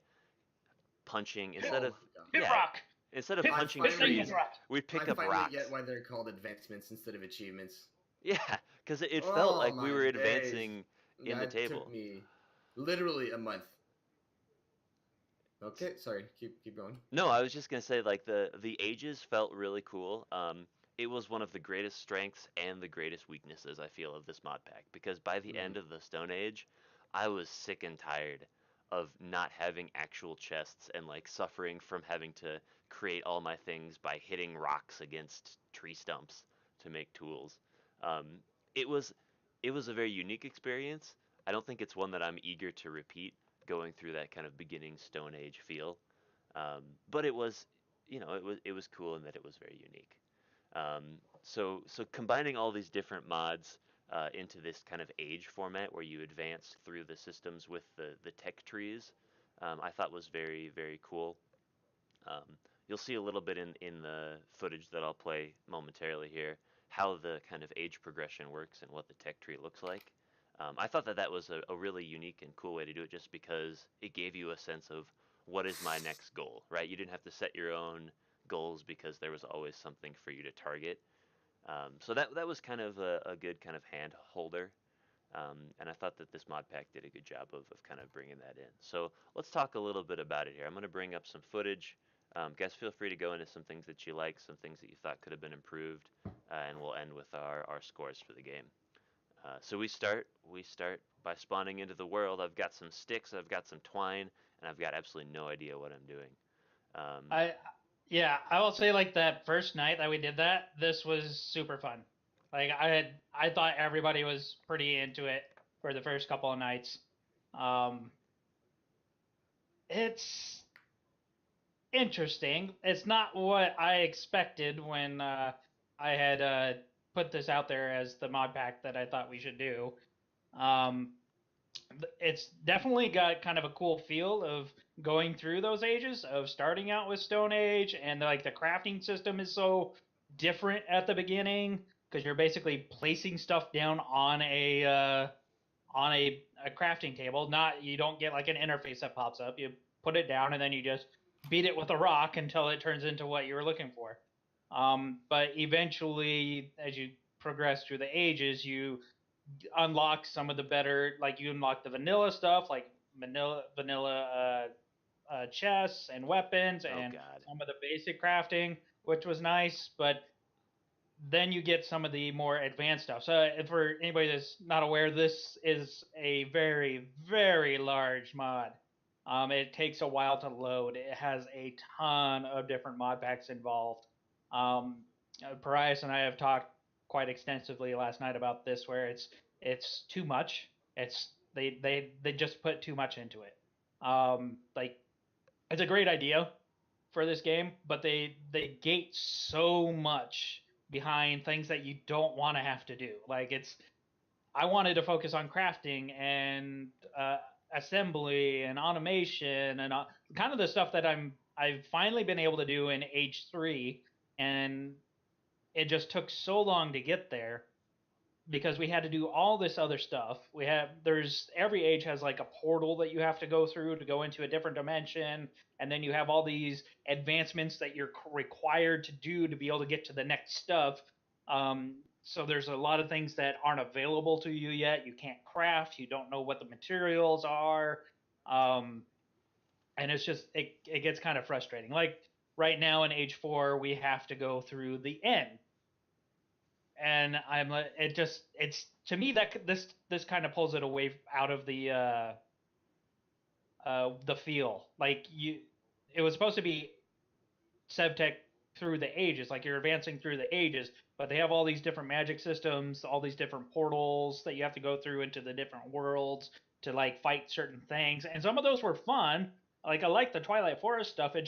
punching instead of Oh my god. Hit yeah, rock. instead of Hit, I punching hit thing, hit finally trees, rock. we I picked up finally rocks. get why they're called advancements instead of achievements. Yeah, because it felt Oh like we my were days. advancing in the That took table. me literally a month. Okay, sorry. Keep going. No, I was just gonna say like the ages felt really cool. It was one of the greatest strengths and the greatest weaknesses I feel of this mod pack because by the Hmm. end of the Stone Age, I was sick and tired of not having actual chests and like suffering from having to create all my things by hitting rocks against tree stumps to make tools. Um, it was it was a very unique experience. I don't think it's one that I'm eager to repeat going through that kind of beginning Stone Age feel. But it was, it was cool in that it was very unique. So combining all these different mods into this kind of age format where you advance through the systems with the tech trees, I thought was very very cool. You'll see a little bit in the footage that I'll play momentarily here how the kind of age progression works and what the tech tree looks like. I thought that that was a really unique and cool way to do it just because it gave you a sense of what is my next goal, right? You didn't have to set your own goals because there was always something for you to target. So that was kind of a good kind of hand holder. And I thought that this mod pack did a good job of kind of bringing that in. So let's talk a little bit about it here. I'm going to bring up some footage. Guys, feel free to go into some things that you like, some things that you thought could have been improved, and we'll end with our scores for the game. So we start by spawning into the world. I've got some sticks, I've got some twine, and I've got absolutely no idea what I'm doing. Um, I Yeah, I will say like that first night that we did that, this was super fun. Like I thought everybody was pretty into it for the first couple of nights. Um, it's interesting. It's not what I expected when I had put this out there as the mod pack that I thought we should do. Um, it's definitely got kind of a cool feel of going through those ages of starting out with Stone Age, and like the crafting system is so different at the beginning because you're basically placing stuff down on a crafting table. Not You don't get like an interface that pops up. You put it down and then you just beat it with a rock until it turns into what you were looking for. But eventually, as you progress through the ages, you unlock some of the better, like you unlock the vanilla stuff, like vanilla chests and weapons oh and God. some of the basic crafting, which was nice. But then you get some of the more advanced stuff. So for anybody that's not aware, this is a very, very large mod. It takes a while to load. It has a ton of different mod packs involved. Um, Parias and I have talked quite extensively last night about this, where it's too much. They just put too much into it. Like it's a great idea for this game, but they gate so much behind things that you don't want to have to do. Like I wanted to focus on crafting and assembly and automation and kind of the stuff that I've finally been able to do in H3, and it just took so long to get there because we had to do all this other stuff. There's every age has like a portal that you have to go through to go into a different dimension, and then you have all these advancements that you're required to do to be able to get to the next stuff. So there's a lot of things that aren't available to you yet. You can't craft. You don't know what the materials are, um, and it gets kind of frustrating. Like right now in H4, we have to go through the end, and I'm like, it's to me that this kind of pulls it away out of the feel. Like it was supposed to be SevTech through the ages, like you're advancing through the ages, but they have all these different magic systems, all these different portals that you have to go through into the different worlds to like fight certain things, and some of those were fun. Like I like the Twilight Forest stuff. It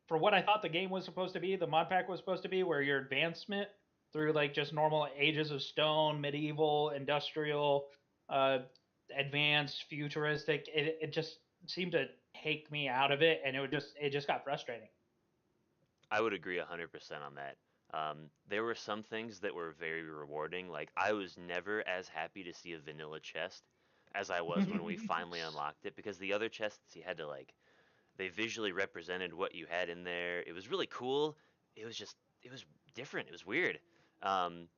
for what I thought the game was supposed to be, the mod pack was supposed to be, where your advancement through like just normal ages of stone, medieval, industrial, uh, advanced, futuristic. It just seemed to take me out of it, and it just got frustrating. I would agree 100% on that. There were some things that were very rewarding. Like I was never as happy to see a vanilla chest as I was when we finally unlocked it, because the other chests you had to like, they visually represented what you had in there. It was really cool. It was different. It was weird. Um,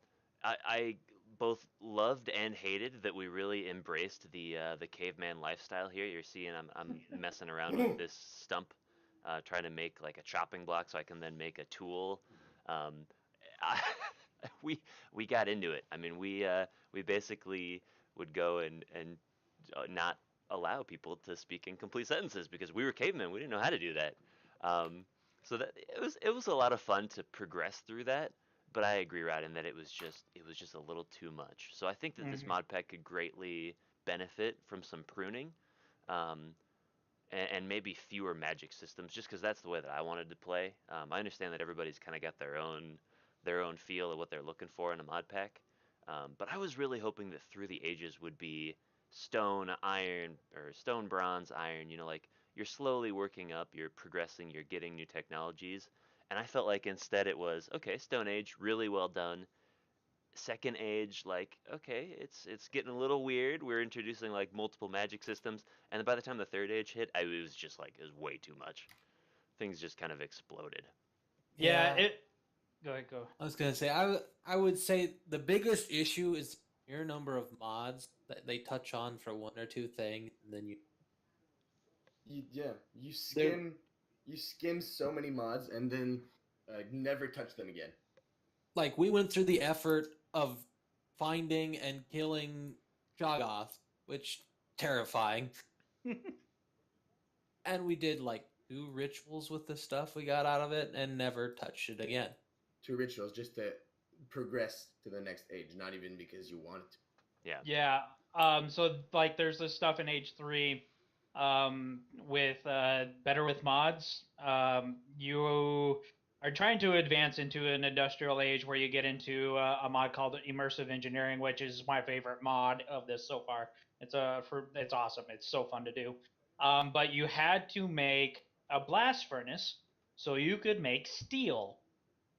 I both loved and hated that we really embraced the caveman lifestyle here. You're seeing I'm messing around with this stump, trying to make like a chopping block so I can then make a tool. Um, I, we we got into it. I mean, we basically would go and not allow people to speak in complete sentences because we were cavemen. We didn't know how to do that. Um, so that it was a lot of fun to progress through that. But I agree, Rod, in that it was just a little too much. So I think that this Mm-hmm. mod pack could greatly benefit from some pruning, um, and maybe fewer magic systems, just because that's the way that I wanted to play. I understand that everybody's kind of got their own feel of what they're looking for in a mod pack, but I was really hoping that Through the Ages would be stone, iron, or stone, bronze, iron. You know, like you're slowly working up, you're progressing, you're getting new technologies. And I felt like instead it was okay, Stone Age, really well done. Second Age, like okay, it's getting a little weird. We're introducing like multiple magic systems, and by the time the Third Age hit, it was just like it was way too much. Things just kind of exploded. Yeah, Yeah, it. Go ahead, go. I was gonna say I would say the biggest issue is your number of mods that they touch on for one or two things, and then Yeah, they're you skim so many mods and then never touch them again. like we went through the effort of finding and killing Shoggoth, which terrifying, and we did like two rituals with the stuff we got out of it and never touched it again. Two rituals just to progress to the next age, not even because you wanted to. Yeah. Yeah. So like, there's this stuff in H3, with better with mods. You are trying to advance into an industrial age where you get into a mod called immersive engineering, which is my favorite mod of this so far. It's awesome. It's so fun to do. But you had to make a blast furnace so you could make steel.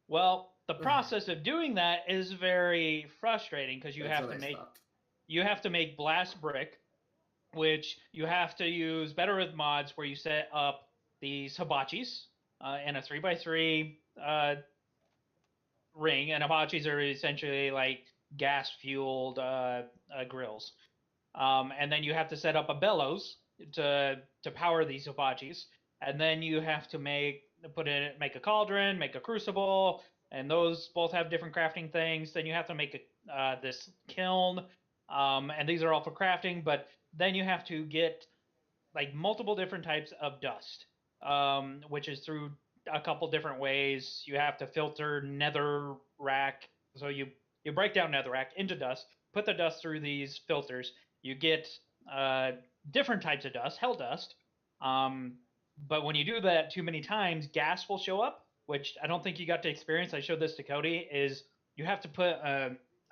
Well, the process of doing that is very frustrating because That's when I stopped. you have to make blast brick, which you have to use better with mods where you set up these hibachis in a 3x3 ring, and hibachis are essentially like gas fueled grills. And then you have to set up a bellows to power these hibachis, and then you have to make a cauldron, make a crucible, and those both have different crafting things. Then you have to make this kiln, and these are all for crafting. But then you have to get like multiple different types of dust, which is through a couple different ways. You have to filter nether rack, so you break down netherrack into dust, put the dust through these filters. You get uh, different types of dust, hell dust. Um, but when you do that too many times, gas will show up, which I don't think you got to experience. I showed this to Cody. Is you have to put.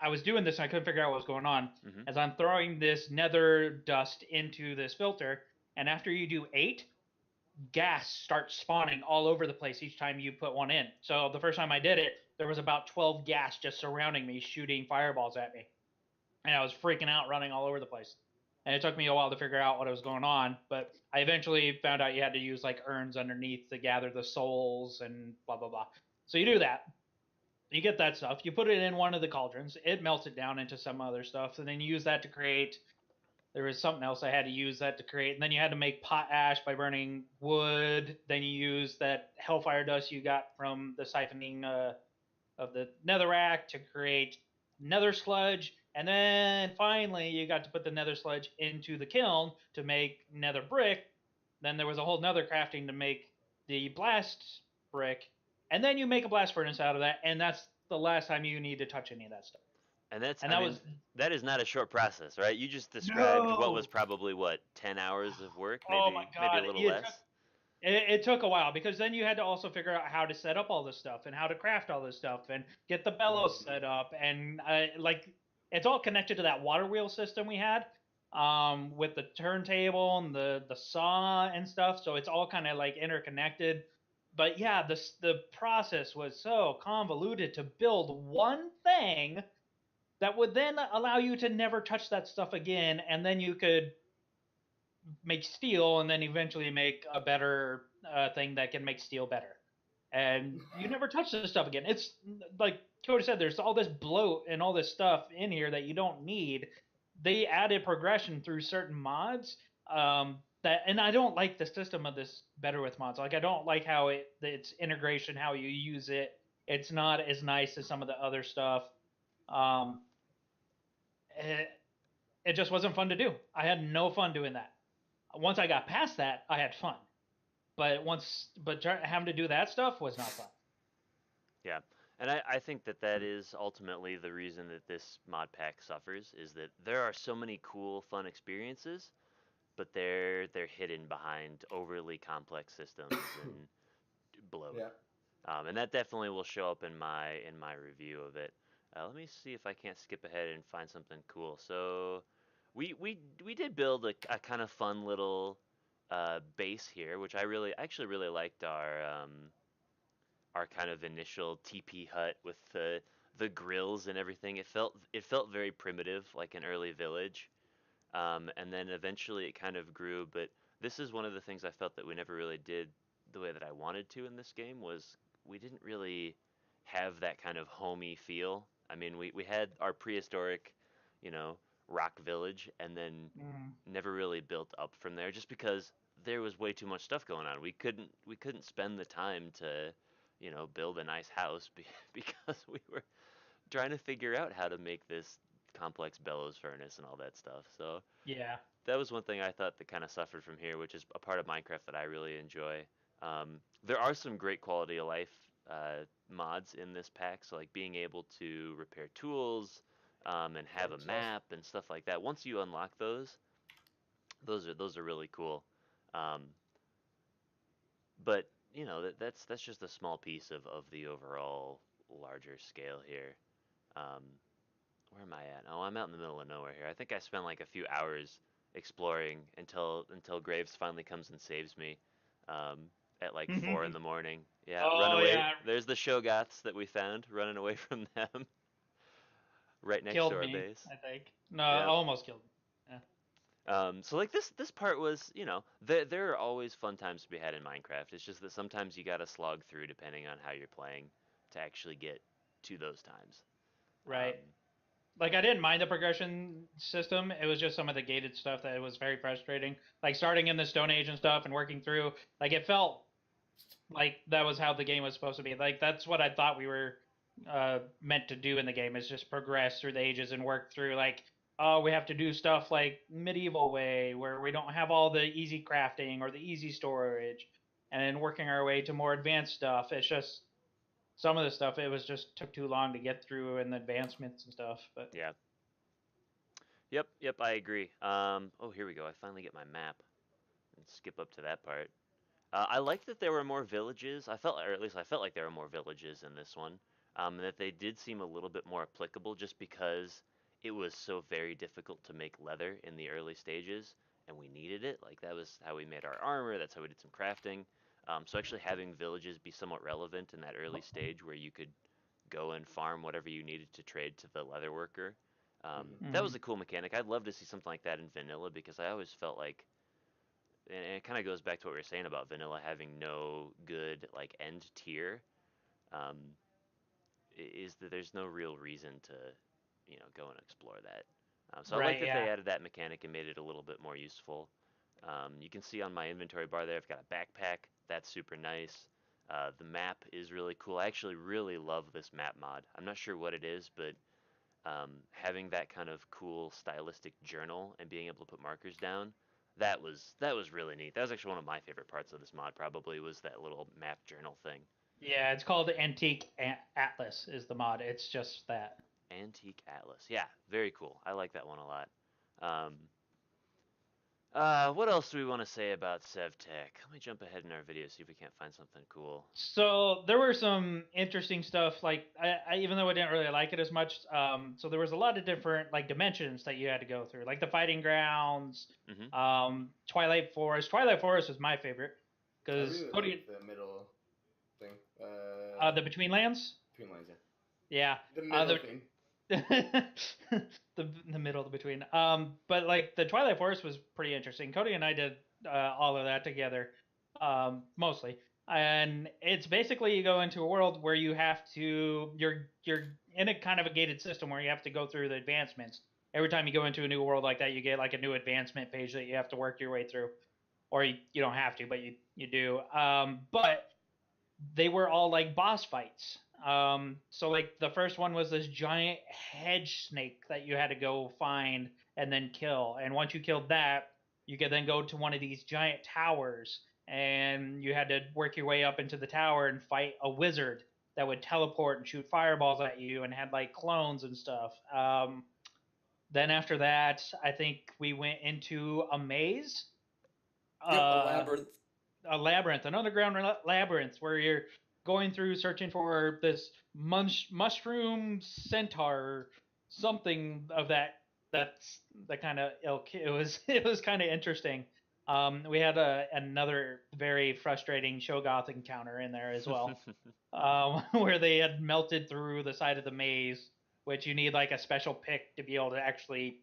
I was doing this and I couldn't figure out what was going on. Hmm. As I'm throwing this nether dust into this filter, and after you do 8, gas starts spawning all over the place each time you put one in. So the first time I did it, there was about 12 gas just surrounding me, shooting fireballs at me. And I was freaking out, running all over the place. And it took me a while to figure out what was going on, but I eventually found out you had to use like urns underneath to gather the souls and blah, blah, blah. So you do that. You get that stuff. You put it in one of the cauldrons. It melts it down into some other stuff. And then you use that to create. There was something else I had to use that to create. And then you had to make pot ash by burning wood. Then you use that hellfire dust you got from the siphoning of the netherrack to create nether sludge. And then finally, you got to put the nether sludge into the kiln to make nether brick. Then there was a whole nether crafting to make the blast brick. And then you make a blast furnace out of that. And that's the last time you need to touch any of that stuff. And that's, And I that mean, was that is not a short process, right? You just described what was no. probably what 10 hours of work, Oh my maybe a god, little less. it took a while because then you had to also figure out how to set up all this stuff and how to craft all this stuff and get the bellows set up and like it's all connected to that water wheel system we had with the turntable and the saw and stuff. So it's all kind of like interconnected. But yeah, the process was so convoluted to build one thing that would then allow you to never touch that stuff again, and then you could make steel and then eventually make a better thing that can make steel better. And you never touch this stuff again. It's like Cody said, there's all this bloat and all this stuff in here that you don't need. They added progression through certain mods. And I don't like the system of this better with mods. Like I don't like how its integration, how you use it. It's not as nice as some of the other stuff. Um, it, it just wasn't fun to do. I had no fun doing that. Once I got past that, I had fun. But having to do that stuff was not fun. Yeah. And I think that that is ultimately the reason that this mod pack suffers is that there are so many cool, fun experiences, but they're hidden behind overly complex systems and bloat. Yeah. And that definitely will show up in my review of it. Let me see if I can't skip ahead and find something cool. So we did build a kind of fun little base here, which I actually really liked our kind of initial TP hut with the grills and everything. It felt very primitive, like an early village. And then eventually it kind of grew. But this is one of the things I felt that we never really did the way that I wanted to in this game was we didn't really have that kind of homey feel. I mean, we had our prehistoric, you know, rock village, and then Mm. never really built up from there, just because there was way too much stuff going on. We couldn't spend the time to, build a nice house because we were trying to figure out how to make this complex bellows furnace and all that stuff. So Yeah. that was one thing I thought that kind of suffered from here, which is a part of Minecraft that I really enjoy. There are some great quality of life mods in this pack, so like being able to repair tools and have a Works also. map and stuff like that. Once you unlock those are really cool. Um, but that's just a small piece of the overall larger scale here. Um, where am I at? Oh, I'm out in the middle of nowhere here. I think I spent like a few hours exploring until Graves finally comes and saves me um, at like 4 in the morning. Yeah, run Oh away. yeah, There's the Shogoths that we found, running away from them, right next to killed our me. base. I think no, Yeah. almost killed me. So like this part was, there are always fun times to be had in Minecraft. It's just that sometimes you gotta slog through depending on how you're playing to actually get to those times. Um, Right. Like I didn't mind the progression system. It was just some of the gated stuff that was very frustrating. Like starting in the Stone Age and stuff and working through. Like it felt like that was how the game was supposed to be. Like that's what I thought we were meant to do in the game is just progress through the ages and work through like oh we have to do stuff like medieval way where we don't have all the easy crafting or the easy storage and then working our way to more advanced stuff. It's just some of the stuff it was just took too long to get through and the advancements and stuff. But yeah. Yep, I agree. Oh, here we go. I finally get my map and skip up to that part. I liked that there were more villages. Or at least I felt like there were more villages in this one. And that they did seem a little bit more applicable just because it was so very difficult to make leather in the early stages, and we needed it. Like that was how we made our armor. That's how we did some crafting. So actually having villages be somewhat relevant in that early stage where you could go and farm whatever you needed to trade to the leather worker. That mm, was a cool mechanic. I'd love to see something like that in vanilla because I always felt like and it kind of goes back to what we were saying about vanilla having no good like end tier um, is that there's no real reason to go and explore that. So I like right, that yeah, they added that mechanic and made it a little bit more useful. You can see on my inventory bar there I've got a backpack. That's super nice. The map is really cool. I actually really love this map mod. I'm not sure what it is, but having that kind of cool stylistic journal and being able to put markers down, that was really neat. That was actually one of my favorite parts of this mod. Probably was that little map journal thing. yeah. It's called Antique Atlas is the mod. It's just that. Antique Atlas. Yeah, very cool. I like that one a lot. What else do we want to say about SevTech? Let me jump ahead in our video, see if we can't find something cool. So there were some interesting stuff. Like I even though I didn't really like it as much, so there was a lot of different like dimensions that you had to go through, like the fighting grounds, Twilight Forest. Twilight Forest was my favorite I because really like the middle thing. the Between Lands. Between lines, Yeah. yeah. The middle thing. the middle between. But like the Twilight Forest was pretty interesting. Cody and I did all of that together, mostly. And it's basically you go into a world where you have to you're in a kind of a gated system where you have to go through the advancements. Every time you go into a new world like that, you get like a new advancement page that you have to work your way through, or you don't have to, but you do. But they were all like boss fights. So like the first one was this giant hedge snake that you had to go find and then kill. And once you killed that, you could then go to one of these giant towers and you had to work your way up into the tower and fight a wizard that would teleport and shoot fireballs at you and had like clones and stuff. Then after that, I think we went into a maze. Yep, a labyrinth. A labyrinth, an underground labyrinth where you're going through searching for this mushroom centaur, something of that's the kind of ilk. It was kind of interesting. We had another very frustrating Shogoth encounter in there as well, where they had melted through the side of the maze, which you need like a special pick to be able to actually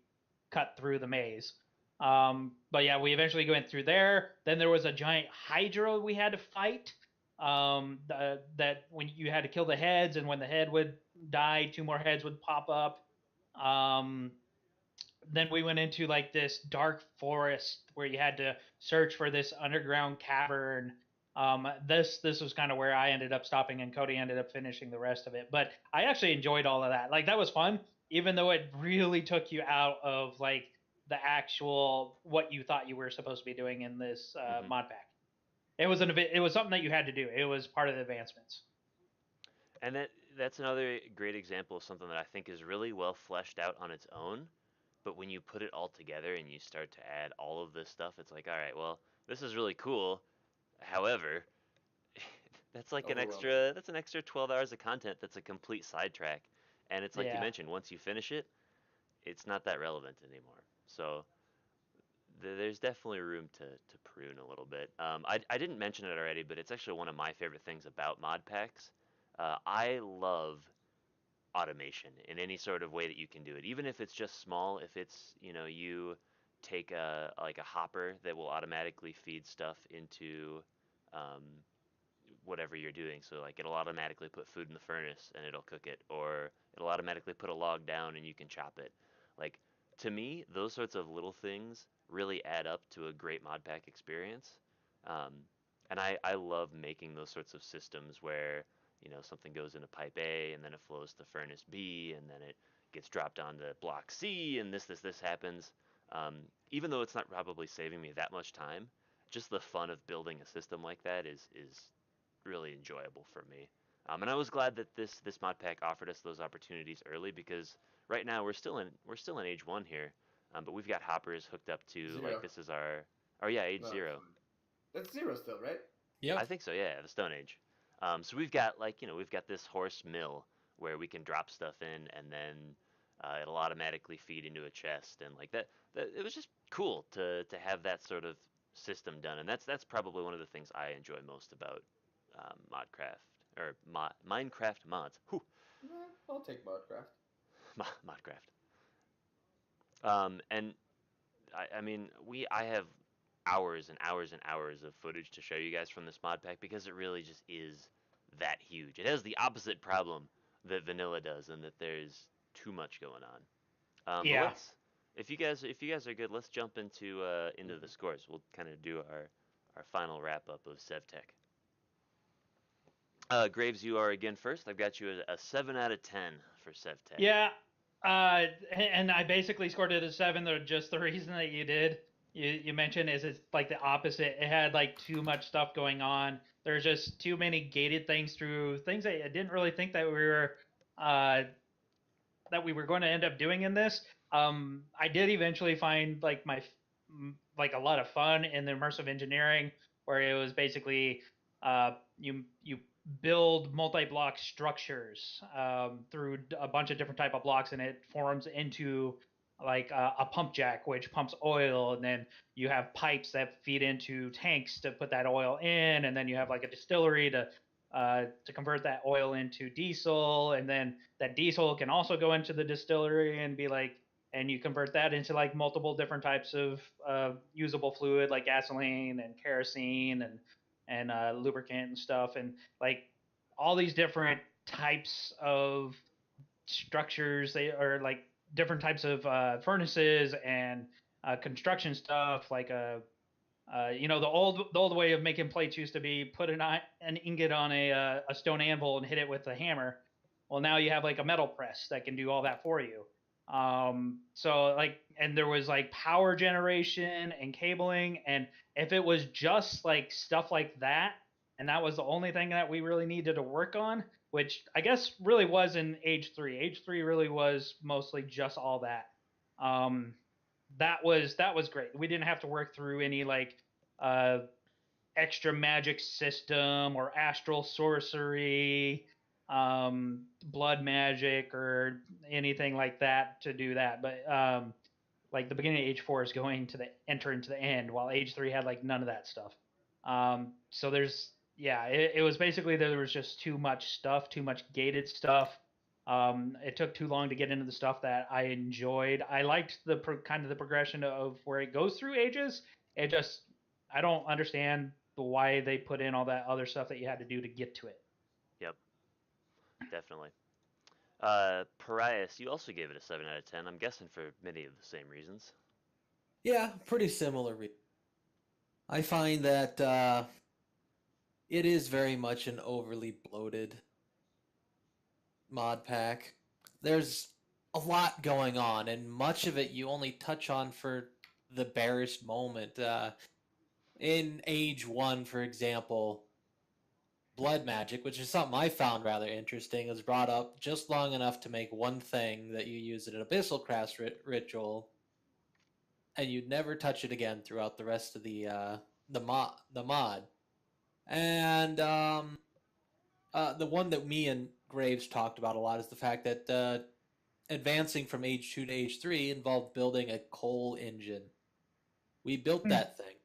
cut through the maze. But yeah, we eventually went through there. Then there was a giant Hydra we had to fight. That when you had to kill the heads, and when the head would die, two more heads would pop up. Then we went into like this dark forest where you had to search for this underground cavern. This was kind of where I ended up stopping, and Cody ended up finishing the rest of it. But I actually enjoyed all of that. Like that was fun, even though it really took you out of like the actual what you thought you were supposed to be doing in this mod pack. It was something that you had to do. It was part of the advancements. And that's another great example of something that I think is really well fleshed out on its own. But when you put it all together and you start to add all of this stuff, it's like, all right, well, this is really cool. However, that's like an extra 12 hours of content that's a complete sidetrack. And it's like you mentioned, once you finish it, it's not that relevant anymore. So there's definitely room to prune a little bit. I didn't mention it already, but it's actually one of my favorite things about mod packs. I love automation in any sort of way that you can do it, even if it's just small. If it's, you take a hopper that will automatically feed stuff into um, whatever you're doing. So like it'll automatically put food in the furnace and it'll cook it, or it'll automatically put a log down and you can chop it. Like, to me, those sorts of little things really add up to a great mod pack experience. Um, and I love making those sorts of systems where, something goes into pipe A and then it flows to furnace B and then it gets dropped onto block C and this happens. Even though it's not probably saving me that much time, just the fun of building a system like that is really enjoyable for me. And I was glad that this mod pack offered us those opportunities early, because right now we're still in age 1 here, but we've got hoppers hooked up to 0. like this is our age 0. That's 0 still, right? Yeah, I think so. Yeah, the Stone Age. So we've got we've got this horse mill where we can drop stuff in and then it'll automatically feed into a chest, and like that it was just cool to have that sort of system done, and that's probably one of the things I enjoy most about Modcraft or Minecraft mods. Whew. I'll take Modcraft. Modcraft. And I mean, I have hours and hours and hours of footage to show you guys from this mod pack, because it really just is that huge. It has the opposite problem that vanilla does, and that there's too much going on. Yeah. But if you guys are good, let's jump into the scores. We'll kind of do our final wrap up of SevTech. Graves, you are again first. I've got you a 7 out of 10 for SevTech. Yeah. And I basically scored it a 7. Just the reason that you mentioned is it's like the opposite. It had like too much stuff going on. There's just too many gated things through things I didn't really think that we were that we were going to end up doing in this. I did eventually find like like a lot of fun in the immersive engineering, where it was basically you build multi-block structures through a bunch of different type of blocks, and it forms into like a pump jack which pumps oil, and then you have pipes that feed into tanks to put that oil in, and then you have like a distillery to convert that oil into diesel, and then that diesel can also go into the distillery and be like, and you convert that into like multiple different types of usable fluid like gasoline and kerosene and lubricant and stuff, and like all these different types of structures. They are like different types of furnaces and construction stuff like the old way of making plates used to be put an ingot on a stone anvil and hit it with a hammer. Well, now you have like a metal press that can do all that for you. So like, and there was like power generation and cabling, and if it was just like stuff like that, and that was the only thing that we really needed to work on, which I guess really was in Age 3. Age 3 really was mostly just all that. Um, that was great. We didn't have to work through any like uh, extra magic system or astral sorcery, blood magic, or anything like that to do that. But like the beginning of Age 4 is going to the enter into the end, while Age 3 had like none of that stuff. So there's yeah, it was basically there was just too much stuff, too much gated stuff. It took too long to get into the stuff that I enjoyed. I liked the kind of the progression of where it goes through ages. It just I don't understand why they put in all that other stuff that you had to do to get to it. Yep, definitely. Parias, you also gave it a 7 out of 10. I'm guessing for many of the same reasons. Yeah, pretty similar. I find that it is very much an overly bloated mod pack. There's a lot going on, and much of it you only touch on for the barest moment. In Age 1, for example, blood magic, which is something I found rather interesting, is brought up just long enough to make one thing that you use in an Abyssal Crafts ritual, and you'd never touch it again throughout the rest of the mod. And the one that me and Graves talked about a lot is the fact that advancing from Age 2 to Age 3 involved building a coal engine. We built that thing,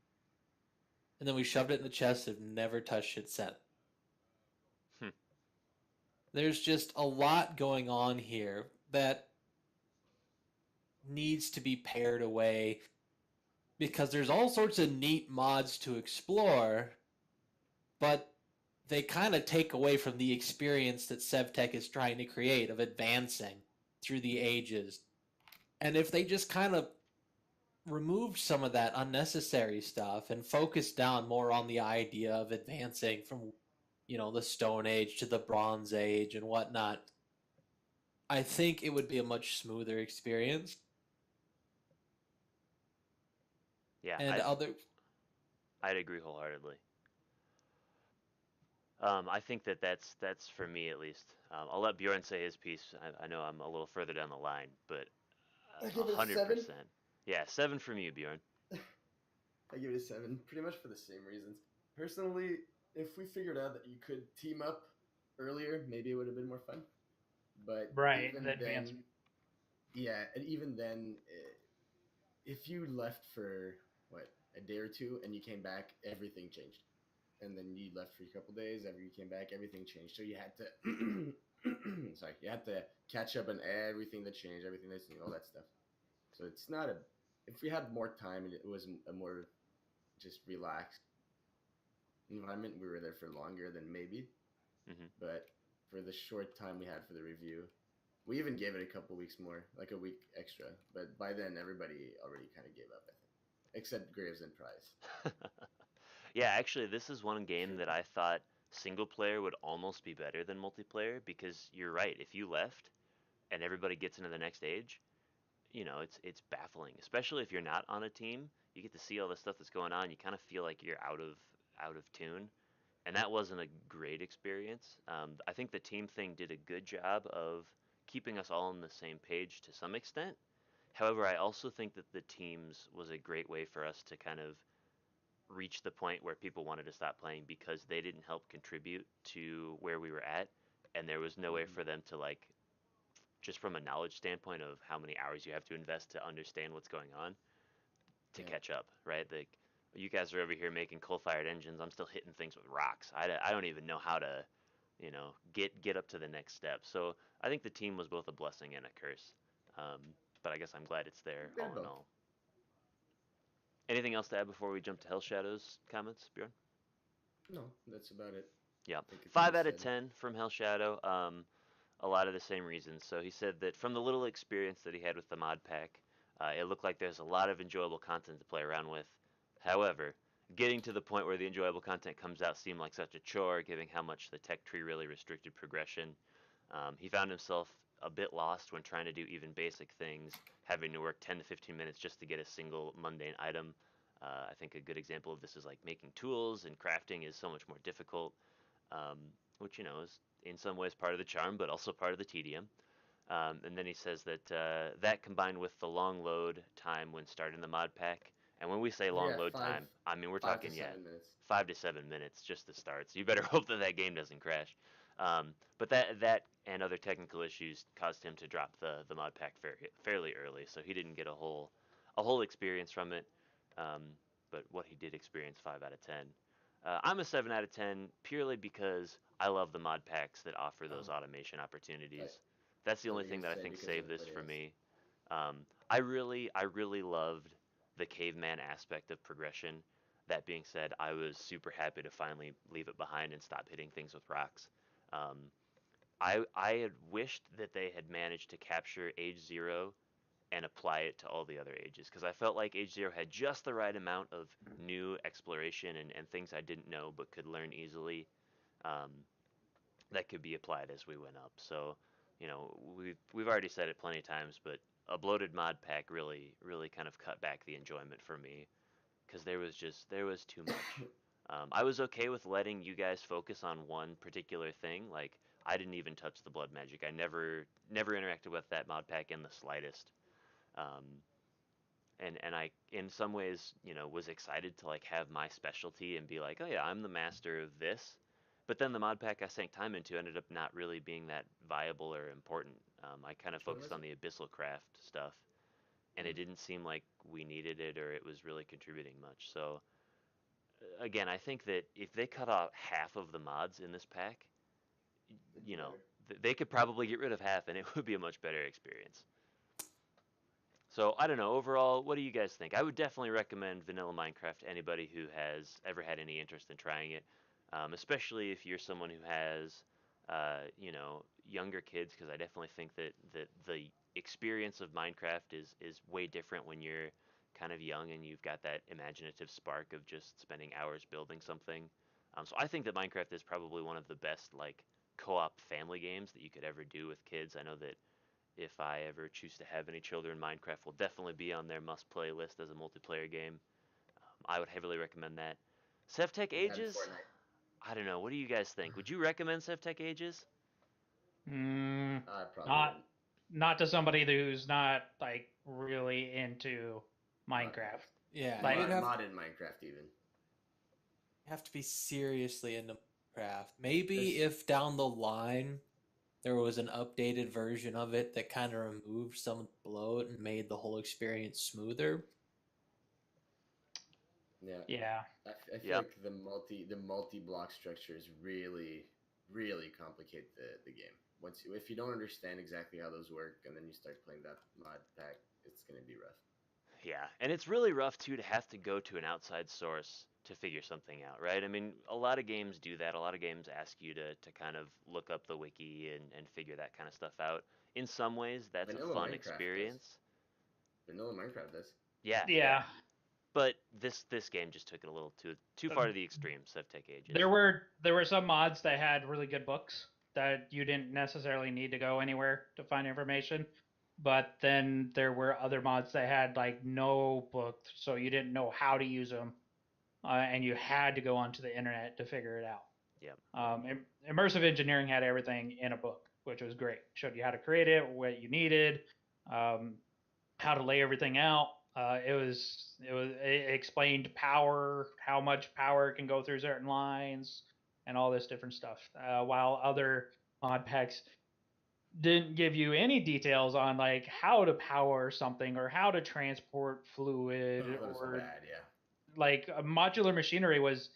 and then we shoved it in the chest and never touched it since. Hmm. There's just a lot going on here that needs to be pared away because there's all sorts of neat mods to explore, but they kind of take away from the experience that SevTech is trying to create of advancing through the ages. And if they just kind of removed some of that unnecessary stuff and focused down more on the idea of advancing from, the Stone Age to the Bronze Age and whatnot, I think it would be a much smoother experience. Yeah, And I'd agree wholeheartedly. I think that's for me at least. I'll let Bjorn say his piece. I know I'm a little further down the line, but I give it a 7. 100%. Yeah, 7 from you, Bjorn. I give it a 7, pretty much for the same reasons. Personally, if we figured out that you could team up earlier, maybe it would have been more fun. But Right, even the then, advancement. yeah, and even then, if you left for what a day or two and you came back, everything changed. And then you left for a couple days. After you came back, everything changed. So you had to, sorry, you had to catch up on everything that changed, everything that's new, all that stuff. So it's not a. If we had more time and it was a more just relaxed environment, we were there for longer than maybe. Hmm. But for the short time we had for the review, we even gave it a couple weeks more, like a week extra. But by then, everybody already kind of gave up, I think, except Graves and Price. Yeah, actually, this is one game that I thought single player would almost be better than multiplayer because you're right. If you left and everybody gets into the next age, it's baffling, especially if you're not on a team. You get to see all the stuff that's going on. You kind of feel like you're out of tune, and that wasn't a great experience. I think the team thing did a good job of keeping us all on the same page to some extent. However, I also think that the teams was a great way for us to kind of reach the point where people wanted to stop playing because they didn't help contribute to where we were at, and there was no way Mhm. for them to like just from a knowledge standpoint of how many hours you have to invest to understand what's going on to Yeah. catch up, right? Like you guys are over here making coal-fired engines. I'm still hitting things with rocks. I don't even know how to, get up to the next step. So I think the team was both a blessing and a curse. Um, but I guess I'm glad it's there They're all in both. all. Anything else to add before we jump to Hell Shadows comments, Bjorn? No, that's about it. Yeah, I think it's five well out of said. 10 from Hell Shadow. A lot of the same reasons. So he said that from the little experience that he had with the mod pack, it looked like there's a lot of enjoyable content to play around with. However, getting to the point where the enjoyable content comes out seemed like such a chore, given how much the tech tree really restricted progression. He found himself a bit lost when trying to do even basic things, having to work 10 to 15 minutes just to get a single mundane item. I think a good example of this is like making tools and crafting is so much more difficult, um, which is in some ways part of the charm, but also part of the tedium. And then he says that that combined with the long load time when starting the mod pack, and when we say long Yeah, load time, I mean we're five to talking 7 minutes. 5 to 7 minutes just to start. So you better hope that that game doesn't crash. But that and other technical issues caused him to drop the mod pack fairly early, so he didn't get a whole experience from it. Um, but what he did experience, 5 out of 10. I'm a 7 out of 10 purely because I love the mod packs that offer those Oh, automation I opportunities. That's the thought only you were thing gonna that I say think because saved of this what it for is. me. I really loved the caveman aspect of progression. That being said, I was super happy to finally leave it behind and stop hitting things with rocks. Um, I had wished that they had managed to capture Age Zero and apply it to all the other ages because I felt like Age Zero had just the right amount of new exploration and things I didn't know but could learn easily. Um, that could be applied as we went up. So, we've already said it plenty of times, but a bloated mod pack really kind of cut back the enjoyment for me because there was too much. I was okay with letting you guys focus on one particular thing. Like I didn't even touch the blood magic. I never interacted with that mod pack in the slightest. Um, and I in some ways was excited to like have my specialty and be like, oh yeah, I'm the master of this. But then the mod pack I sank time into ended up not really being that viable or important. I kind of Which one focused was on it? the abyssal craft stuff, and it Mm. didn't seem like we needed it or it was really contributing much. So again, I think that if they cut out half of the mods in this pack, It'd be you know, better. they could probably get rid of half and it would be a much better experience. So I don't know. Overall, what do you guys think? I would definitely recommend Vanilla Minecraft to anybody who has ever had any interest in trying it, especially if you're someone who has, younger kids, because I definitely think that the experience of Minecraft is way different when you're kind of young and you've got that imaginative spark of just spending hours building something. So I think that Minecraft is probably one of the best like co-op family games that you could ever do with kids. I know that if I ever choose to have any children, Minecraft will definitely be on their must play list as a multiplayer game. I would heavily recommend that. SevTech That and Ages? Fortnite. I don't know. What do you guys think? Would you recommend SevTech Ages? Mm, I probably not wouldn't. not to somebody who's not like really into Minecraft. Modcraft. Yeah, Like, you'd Modded Minecraft even. have to be seriously into Minecraft. Maybe There's if down the line there was an updated version of it that kind of removed some of the bloat and made the whole experience smoother. yeah. yeah, I feel Yep. like the multi block structures really complicate the game. If you don't understand exactly how those work and then you start playing that mod pack, it's gonna be rough. Yeah, and it's really rough too to have to go to an outside source to figure something out, right? I mean, a lot of games do that. A lot of games ask you to kind of look up the wiki and figure that kind of stuff out. In some ways, that's a Vanilla fun Minecraft does. experience. Vanilla Minecraft does. Yeah, yeah. yeah. But this game just took it a little too far to the extreme. SevTech Ages. There were some mods that had really good books that you didn't necessarily need to go anywhere to find information. But then there were other mods that had like no book, so you didn't know how to use them, and you had to go onto the internet to figure it out. Yep. Immersive engineering had everything in a book. which was great. Showed you how to create it, what you needed, um, how to lay everything out. It explained power, how much power can go through certain lines, and all this different stuff. While other mod packs didn't give you any details on like how to power something or how to transport fluid, Oh, that was or bad. Yeah. like modular machinery was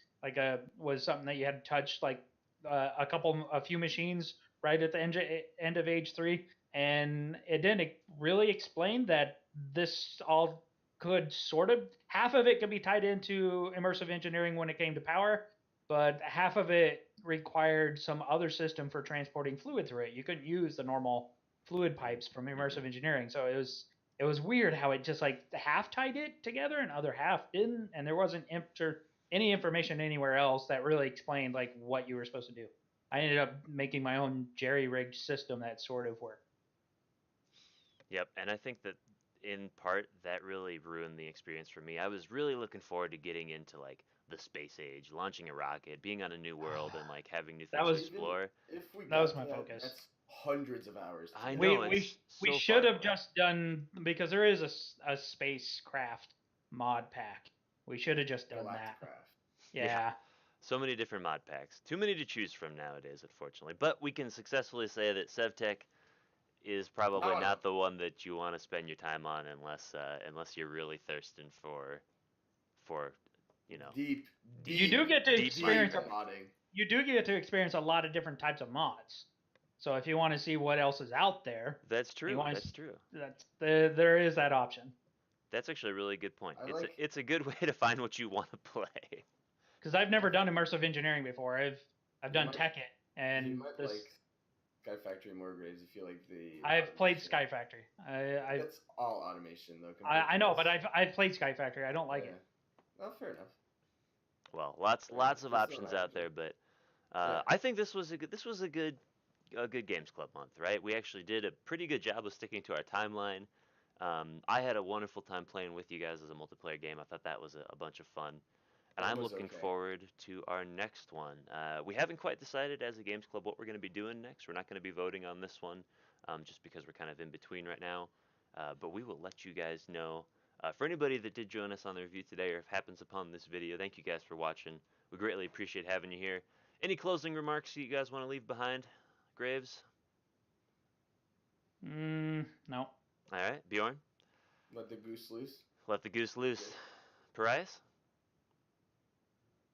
was something that you had to touch like a few machines right at the end of age 3, and it didn't really explain that this all could sort of, half of it could be tied into immersive engineering when it came to power, but half of it required some other system for transporting fluid through it. You couldn't use the normal fluid pipes from immersive engineering, so it was weird how it just like half tied it together and other half didn't, and there wasn't any information anywhere else that really explained like what you were supposed to do. I ended up making my own jerry-rigged system that sort of worked. Yep, and I think that in part that really ruined the experience for me. I was really looking forward to getting into like the space age, launching a rocket, being on a new world, and like having new That things to was Even explore. if we that was got to my that, focus. that's hundreds of hours. To I get. know We so should far have away. just done, because there is a spacecraft mod pack. We should have just done that. Galacticraft. Yeah. So many different mod packs. Too many to choose from nowadays, unfortunately. But we can successfully say that SevTech is probably No, no. not the one that you want to spend your time on unless you're really thirsting for you know Deep, You deep, do get to deep experience Minecraft. modding. you do get to experience a lot of different types of mods. So if you want to see what else is out there, That's you true. want That's true. there is that option. That's actually a really good point. I It's like. it's a good way to find what you want to play. Because I've never done immersive engineering before. I've You done might- Tekkit, You and might this like Sky Factory more, Graves. If you like the. I've played automation. Sky Factory. That's all automation though. compared I to know, this. but I've played Sky Factory. I don't like it. Well, fair enough. Well, lots Fair enough. of Just options an out there, option. but Yeah. I think this was a good Games Club month, right? We actually did a pretty good job of sticking to our timeline. I had a wonderful time playing with you guys as a multiplayer game. I thought that was a bunch of fun. And That I'm was looking okay. forward to our next one. We haven't quite decided as a Games Club what we're going to be doing next. We're not going to be voting on this one just because we're kind of in between right now. But we will let you guys know. For anybody that did join us on the review today or if happens upon this video, thank you guys for watching. We greatly appreciate having you here. Any closing remarks you guys want to leave behind, Graves? No. All right, Bjorn? Let the goose loose. Let the goose loose. Parias?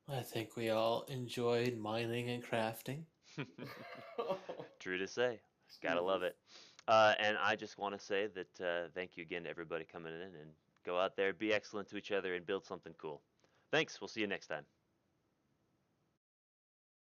I think we all enjoyed mining and crafting. True to say. Gotta love it. And I just want to say that thank you again to everybody coming in and go out there, be excellent to each other, and build something cool. Thanks. We'll see you next time.